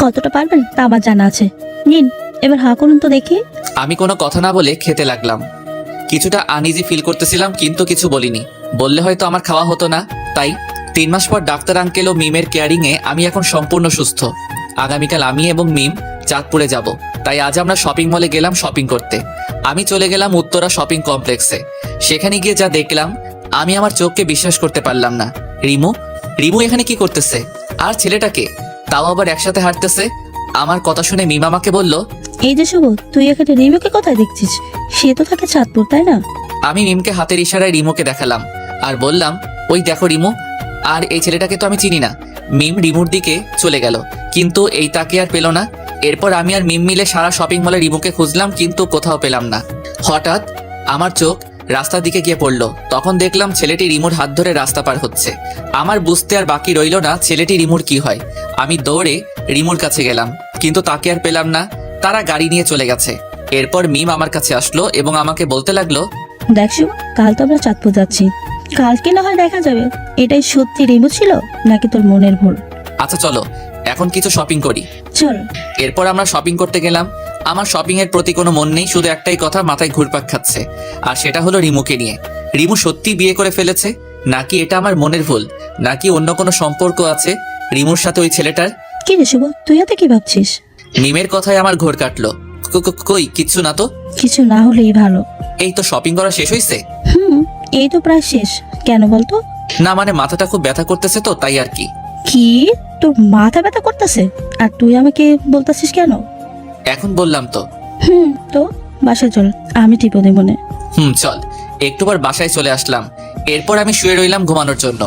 কতটা পারবেন তা আমার জানা আছে। নিন, এবার হাঁ করুন তো দেখি। আমি কোনো কথা না বলে খেতে লাগলাম। কিছুটা আনইজি ফিল করতেছিলাম, কিন্তু কিছু বলিনি। বললে হয়তো আমার খাওয়া হতো না। তাই 3 মাস পর ডাক্তার আঙ্কেল ও মিমের কেয়ারিংয়ে আমি এখন সম্পূর্ণ সুস্থ। আগামীকাল আমি এবং মিম চাঁদপুরে যাব। তাই আজ আমরা শপিং মলে গেলাম শপিং করতে। আমি চলে গেলাম উত্তরা শপিং কমপ্লেক্সে। সেখানে গিয়ে যা দেখলাম আমি আমার চোখকে বিশ্বাস করতে পারলাম না। রিমু এখানে কি করতেছে? আর ছেলেটাকে, তাও আবার একসাথে হাঁটতেছে। আমার কথা শুনে মিম আমাকে বলল, এই যে শুভ, তুই এখানে রিমুকে কোথায় দেখছিস? সে তো থাকে চাঁদপুর, তাই না? আমি মিমকে হাতের ইশারায় রিমুকে দেখালাম আর বললাম, ওই দেখো রিমু। আর এই ছেলেটাকে তো আমি চিনি না। মিম রিমুর দিকে চলে গেল, কিন্তু এই তাকে আর পেল না। এরপর আমি আর মিম মিলে সারা শপিং মলে রিমুকে খুঁজলাম, কিন্তু কোথাও পেলাম না। হঠাৎ আমার চোখ রাস্তার দিকে গিয়ে পড়লো। তখন দেখলাম ছেলেটি রিমুর হাত ধরে রাস্তা পার হচ্ছে। আমার বুঝতে আর বাকি রইল না ছেলেটি রিমুর কি হয়। আমি দৌড়ে রিমুর কাছে গেলাম, কিন্তু তাকে আর পেলাম না। তারা গাড়ি নিয়ে চলে গেছে। এরপর মিম আমার কাছে আসলো এবং আমাকে বলতে লাগলো, দেখ শুভ, কাল তো আমরা চাঁদপুর যাচ্ছি। কালকে না হয় দেখা যাবে এটাই সত্যি রিমু ছিল নাকি তোর মনের ভুল। আচ্ছা চলো এখন কিছু শপিং করি। চল। এরপর আমরা শপিং করতে গেলাম। আমার শপিং এর প্রতি কোনো মন নেই, শুধু একটাই কথা মাথায় ঘুরপাক খাচ্ছে, আর সেটা হলো রিমুকে নিয়ে। রিমু সত্যি বিয়ে করে ফেলেছে, নাকি এটা আমার মনের ভুল, নাকি অন্য কোনো সম্পর্ক আছে রিমুর সাথে ওই ছেলেটার? কি রে শুভ, তুই এতে কি ভাবছিস? মিমের কথায় আমার ঘোর কাটলো। কই কিচ্ছু না তো। কিছু না হলেই ভালো। এই তো শপিং করা শেষ হয়েছে। এই তো প্রায় শেষ। কেন বলতো? না মানে মাথাটা খুব ব্যথা করতেছে তো, তাই আর কি। কি, তোর মাথা ব্যথা করতেছে আর তুই আমাকে বলতেছিস কেন? এখন বললাম তো। তো বাসায় চল, আমি টিপো দেব মনে। চল। একটুবার বাসায় চলে আসলাম। এরপর আমি শুয়ে রইলাম ঘুমানোর জন্য।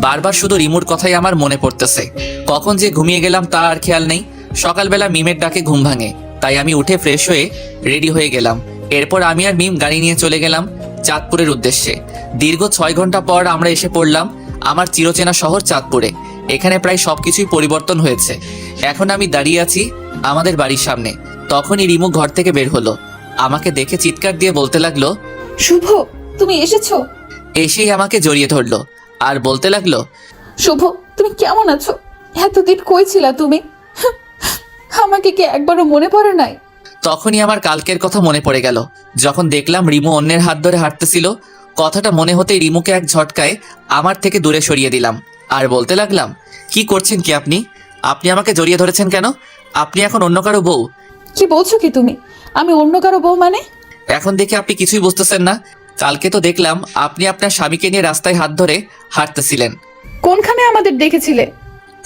বারবার শুধু রিমুর কথাই আমার মনে পড়তেছে। কখন যে ঘুমিয়ে গেলাম তা আর খেয়াল নেই। সকালবেলা মিমের ডাকে ঘুম ভাঙে, তাই আমি উঠে ফ্রেশ হয়ে রেডি হয়ে গেলাম। এরপর আমি আর মিম গাড়ি নিয়ে চলে গেলাম চাঁদপুরের উদ্দেশ্যে। দীর্ঘ 6 ঘন্টা পর আমরা এসে পড়লাম আমার চিরচেনা শহর চাঁদপুরে। এখানে প্রায় সবকিছুই পরিবর্তন হয়েছে। এখন আমি দাঁড়িয়ে আছি আমাদের বাড়ির সামনে। তখনই রিমু ঘর থেকে বের হলো। আমাকে দেখে চিৎকার দিয়ে বলতে লাগলো, শুভ, তুমি এসেছো? এসেই আমাকে জড়িয়ে ধরলো আর বলতে লাগলো, শুভ, তুমি কেমন আছো? এতদিন কই ছিলা তুমি? আমাকে কি একবারও মনে পড়ে নাই? তখনই আমার কালকের কথা মনে পড়ে গেল, যখন দেখলাম রিমু অন্যের হাত ধরে হাঁটতেছিল। কথাটা মনে হতেই রিমুকে এক ঝটকায় আমার থেকে দূরে সরিয়ে দিলাম আর বলতে লাগলাম, কি করছেন কি আপনি? আপনি আমাকে জড়িয়ে ধরেছেন কেন? আপনি এখন অন্য কারো বউ। কি বলছো কি তুমি? আমি অন্য কারো বউ মানে? এখন দেখে আপনি কিছুই বুঝতেছেন না। কালকে তো দেখলাম আপনি আপনার স্বামীকে নিয়ে রাস্তায় হাত ধরে হাঁটতেছিলেন। কোনখানে আমাদের দেখেছিলে?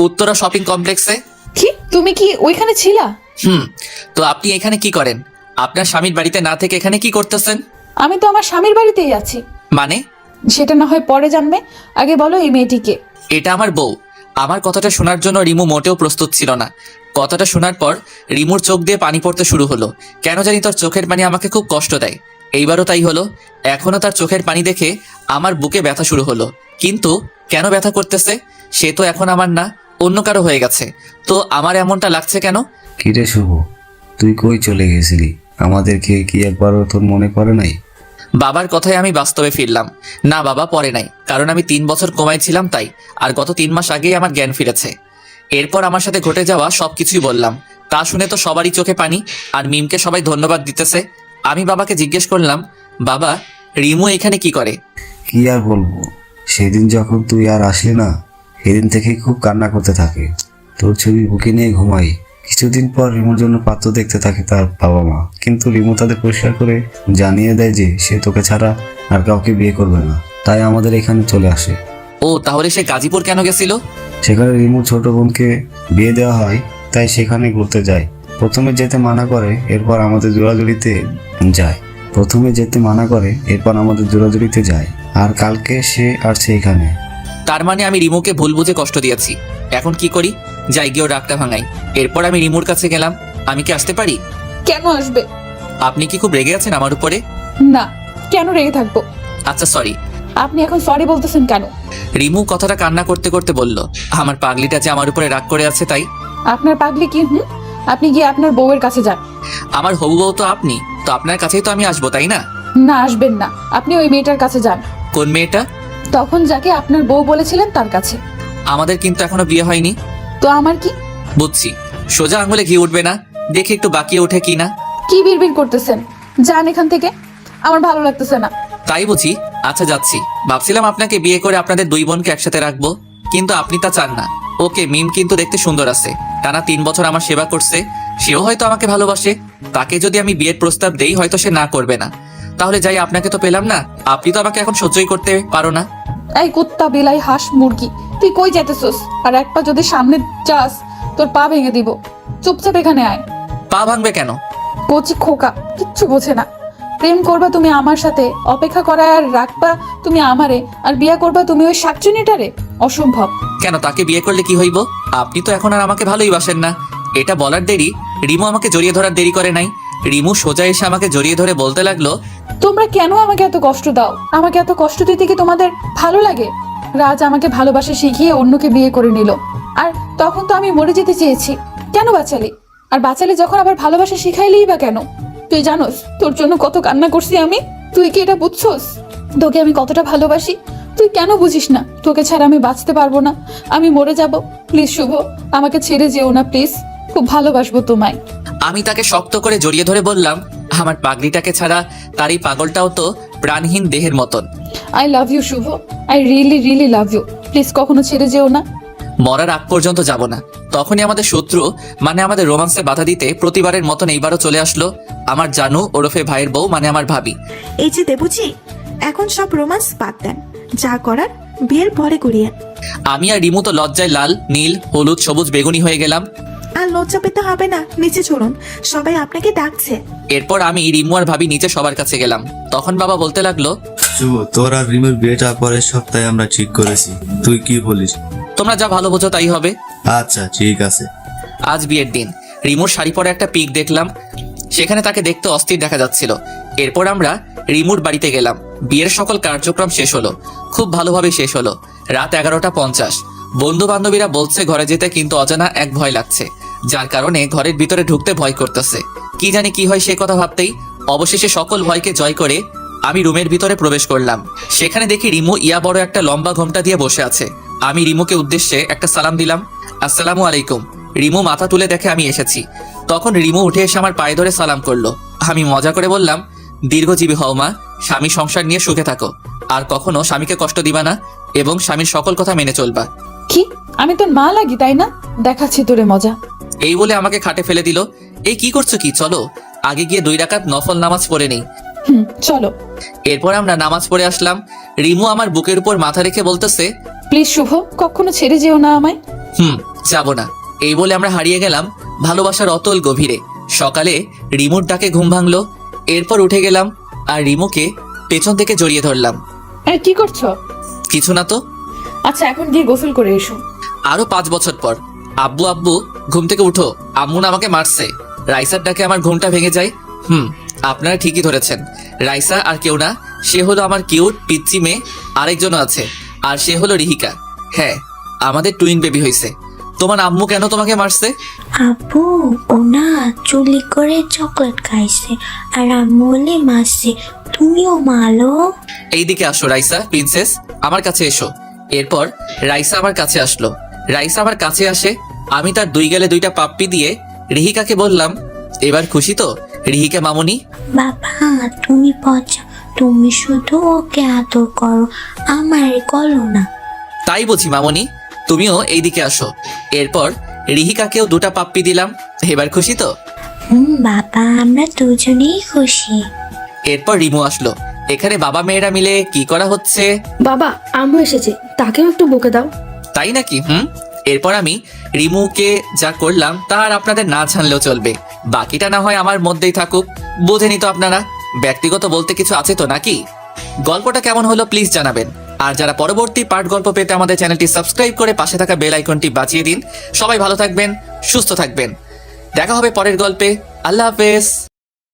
উত্তরা শপিং কমপ্লেক্সে। কি, তুমি কি ওইখানে ছিলা? তো আপনি এখানে কি করেন? আপনার স্বামীর বাড়িতে না থেকে এখানে কি করতেছেন? আমি তো আমার স্বামীর বাড়িতেই আছি। মানে? সেটা না হয় পরে জানবে, আগে বলো এই মেয়েটিকে। এটা আমার বউ। আমার কথাটা শোনার জন্য রিমু মোটেও প্রস্তুত ছিল না। কথাটা শোনার পর রিমুর চোখ দিয়ে পানি পড়তে শুরু হলো। কেন জানি তার চোখের পানি আমাকে খুব কষ্ট দেয়। এইবারও তাই হলো। এখনো তার চোখের পানি দেখে আমার বুকে ব্যথা শুরু হলো। কিন্তু কেন ব্যথা করতেছে? সে তো এখন আমার না, অন্য কারো হয়ে গেছে। তো আমার এমনটা লাগছে কেন? কিরে শুভ, তুই কই চলে গেছিলি? আমাদেরকে কি একবারও তোর মনে পড়ে নাই? বাবার কথায় আমি বাস্তবে ফিরলাম। না বাবা পরে নাই, কারণ আমি 3 বছর কোমায় ছিলাম তাই, আর গত 3 মাস আগেই আমার জ্ঞান ফিরেছে। এরপর আমার সাথে ঘটে যাওয়া সবকিছুই বললাম। তা শুনে তো সবারই চোখে পানি, আর মিমকে সবাই ধন্যবাদ দিতেছে। আমি বাবাকে জিজ্ঞেস করলাম, বাবা রিমু এখানে কি করে? কি আর বলবো, সেদিন যখন তুই আর আসলি না, সেদিন থেকেই খুব কান্না করতে থাকে। তোর ছবি বুকে নিয়ে ঘুমাই। কিছুদিন পর রিমুর জন্য পাত্র দেখতে থাকে তার বাবা মা, কিন্তু রিমু তাদের পরিষ্কার করে জানিয়ে দেয় যে সে তোকে ছাড়া আর কাউকে বিয়ে করবে না, তাই আমাদের এখানে চলে আসে। ও তাহলে সে গাজীপুর কেন গেছিল? সেখানে রিমুর ছোট বোনকে বিয়ে দেওয়া হয়, তাই সেখানে ঘুরতে যায়। প্রথমে যেতে মানা করে, এরপর আমাদের জোড়াজুড়িতে যায়। আর কালকে সে আসছে এখানে। তার মানে আমি রিমুকে ভুল বুঝে কষ্ট দিয়েছি। এখন কি করি? যাই গিয়ে ডাকটা ভাঙাই। এরপর আমি রিমুর কাছে গেলাম। আমি কি আসতে পারি? কেন আসবে? আপনি কি খুব রেগে আছেন আমার উপরে? না, কেন রেগে থাকবো? আচ্ছা সরি। আপনি এখন সরি বলতেছেন কেন? রিমু কথাটা কান্না করতে করতে বলল, আমার পাগলিটা যে আমার উপরে রাগ করে আছে তাই। আপনার পাগলি কি? আপনি গিয়ে আপনার বউয়ের কাছে যান। আমার হবু বউ তো আপনি, তো আপনার কাছেই তো আমি আসবো তাই না? না, আসবেন না। আপনি ওই মেয়েটার কাছে যান। কোন মেয়েটা? তখন যাকে আপনার বউ বলেছিলেন তার কাছে। আমাদের কিন্তু এখনো বিয়ে হয়নি। তো আমার কি? বুঝছি, সোজা আঙুলে ঘি উঠবে না, দেখি একটু বাকি ওঠে কি না। কি বিড়বিড় করতেছেন? যান এখান থেকে, আমার ভালো লাগতেছে না। তাই বুঝি? আচ্ছা যাচ্ছি। ভাবছিলাম আপনাকে বিয়ে করে আপনাদের 2 বোনকে একসাথে রাখবো, কিন্তু আপনি তা চান না। ওকে, মিম কিন্তু দেখতে সুন্দর আছে, টানা 3 বছর আমার সেবা করছে, সেও হয়তো আমাকে ভালোবাসে। তাকে যদি আমি বিয়ের প্রস্তাব দেই হয়তো সে না করবে না। তাহলে যাই, আপনাকে তো পেলাম না, আপনি তো আমাকে এখন সহ্যই করতে পারো না। এই কুত্তা, বিলাই, হাঁস, মুরগি, তুই কই যেতেছস? আর একটা যদি সামনে যাস তোর পা ভেঙে দিব। চুপচাপ এখানে আয়। পা ভাঙবে কেন? কচি খোকা, কিচ্ছু বোঝে না। প্রেম করবা তুমি আমার সাথে, অপেক্ষা করা আর রাখবা তুমি আমারে, আর বিয়ে করবা তুমি ওই শাকচুনিটারে? অসম্ভব। কেন, তাকে বিয়ে করলে কি হইব? আপনি তো এখন আর আমাকে ভালোই বাসেন না। এটা বলার দেরি রিমু আমাকে জড়িয়ে ধরার দেরি করে নাই। রিমু সোজা এসে আমাকে জড়িয়ে ধরে বলতে লাগলো, তোমরা কেন আমাকে এত কষ্ট দাও? আমাকে এত কষ্ট দিতে কি তোমাদের ভালো লাগে? রাজ আমাকে ভালোবাসা শিখিয়ে অন্যকে বিয়ে করে নিল, আর তখন তো আমি মরে যেতে চেয়েছি। কেন বাঁচালি? আর বাঁচালি যখন আবার ভালোবাসা শিখাইলেই বা কেন? তুই জানোস তোর জন্য কত কান্না করছি আমি? তুই কি এটা বুঝছস তোকে আমি কতটা ভালোবাসি? তুই কেন বুঝিস না? তোকে ছাড়া আমি বাঁচতে পারবো না, আমি মরে যাব। প্লিজ শুভ, আমাকে ছেড়ে যেও না প্লিজ, খুব ভালোবাসবো তোমায়। আমি তাকে শক্ত করে জড়িয়ে ধরে বললাম, আমার পাগলিটাকে ছাড়া তার এই পাগলটাও তো প্রাণহীন দেহের মতন। I love you Shubho, I really really love you, please কখনো ছেড়ে যেও না। মরার আগ পর্যন্ত যাব না। তখনই আমাদের শত্রু মানে আমাদের রোমান্সে বাধা দিতে প্রতিবারের মতন এইবারও চলে আসলো আমার জানু ওরফে ভাইয়ের বউ মানে আমার ভাবি। এই যে দেবুজি, এখন সব রোমান্স বাদ দেন, যা করার বিয়ের পরে করিয়েন। আমি আর রিমু তো লজ্জায় লাল, নীল, হলুদ, সবুজ, বেগুনি হয়ে গেলাম। আর লজ্জা পেতে হবে না, নিচে চলুন, সবাই আপনাকে ডাকছে। এরপর আমি রিমু আর ভাবি নিচে সবার কাছে গেলাম। তখন বাবা বলতে লাগলো, শুভ, তোর আর রিমুর বিয়েটা পরের সপ্তাহে আমরা ঠিক করেছি, তুই কি বলিস? তোমরা যা ভালো বোঝো তাই হবে। আচ্ছা ঠিক আছে। আজ বিয়ের দিন। রিমুর শাড়ি পরে একটা পিক দেখলাম, সেখানে তাকে দেখতে অস্থির দেখা যাচ্ছিল। এরপর আমরা রিমুর বাড়িতে গেলাম। বিয়ের সকল কার্যক্রম শেষ হলো, খুব ভালোভাবে শেষ হলো। রাত 11:50। বন্ধু বান্ধবীরা বলছে ঘরে যেতে, কিন্তু অজানা এক ভয় লাগছে, যার কারণে ঘরের ভিতরে ঢুকতে ভয় করতেছে। কি জানি কি হয় সে কথা ভাবতেই অবশেষে সকল ভয়কে জয় করে আমি রুমের ভিতরে প্রবেশ করলাম। সেখানে দেখি রিমু ইয়া বড় একটা লম্বা ঘোমটা দিয়ে বসে আছে। আমি রিমুকে উদ্দেশ্যে একটা সালাম দিলাম, আসসালামু আলাইকুম। রিমু মাথা তুলে দেখে আমি এসেছি। তখন রিমু উঠে এসে আমার পায়ে ধরে সালাম করলো। আমি মজা করে বললাম, দীর্ঘজীবী হও মা, স্বামী সংসার নিয়ে সুখে থাকো, আর কখনো স্বামীকে কষ্ট দিবা না এবং স্বামীর সকল কথা মেনে চলবা। কি আমি তোর মা লাগি তাই না? দেখাচ্ছি তোরে মজা। এই বলে আমাকে খাটে ফেলে দিল। এই কি করছো কি? চলো আগে গিয়ে 2 রাকাত নফল নামাজ পড়ে নেই। চলো। এরপর আমরা নামাজ পড়ে আসলাম। রিমু আমার বুকের উপর মাথা রেখে বলতেছে, প্লিজ শুভ, কখনো ছেড়ে যেও না আমায়। যাব না। এই বলে আমরা হারিয়ে গেলাম ভালোবাসার অতল গভীরে। সকালে রিমুর ডাকে ঘুম ভাঙলো। এরপর উঠে গেলাম আর রিমুকে পেছন থেকে জড়িয়ে ধরলাম। কি করছো? কিছু না তো। আচ্ছা এখন গিয়ে গোসল করে এসো। আরো 5 বছর পর। আব্বু আব্বু ঘুম থেকে উঠো, আম্মু না আমাকে মারছে। রাইসার ডাকে আমার ঘুমটা ভেঙে যায়। আপনারা ঠিকই ধরেছেন, রাইসা আর কেউ না, সে হলো আমার কিউট পিচ্চি মেয়ে। আরেকজনও আছে, আর সে হলো রিহিকা। হ্যাঁ, আমাদের টুইন বেবি হয়েছে। তোমার আম্মু কেন তোমাকে মারছে? আপু ও না চুরি করে চকলেট খাইছে আর আম্মু বলে মারছে, তুমিও মারো। এইদিকে আসো রাইসা প্রিন্সেস, আমার কাছে এসো। এরপর রাইসা আমার কাছে আসলো। রাইসা আমার কাছে আসে, আমি তার 2 গালে 2টা পাপ্পি দিয়ে রিহিকাকে বললাম, এবার খুশি তো রিহিকা মামুনি? বাবা তুমি পচা, তুমি শুধু ওকে আদর করো, আমারে করো না। তাই বুঝি মামুনি, তুমিও এইদিকে আসো। এরপর রিহিকাকেও 2টা পাপ্পি দিলাম। এবার খুশি তো? বাবা আমরা দুজনেই খুশি। এরপর রিমু আসলো। এখানে বাবা মেয়েরা মিলে কি করা হচ্ছে? বাবা আম্মু এসেছে, তাকেও একটু বকে দাও। তাই নাকি? এরপর আমি রিমুকে যা করলাম তা আর আপনাদের না জানলেও চলবে, বাকিটা না হয় আমার মধ্যেই থাকুক। বোঝেনি তো আপনারা, ব্যক্তিগত বলতে কিছু আছে তো নাকি? গল্পটা কেমন হলো প্লিজ জানাবেন। আর যারা পরবর্তী পার্ট গল্প পেতে আমাদের চ্যানেলটি সাবস্ক্রাইব করে পাশে থাকা বেল আইকনটি বাজিয়ে দিন। সবাই ভালো থাকবেন, সুস্থ থাকবেন। দেখা হবে পরের গল্পে। আল্লাহ হাফেজ।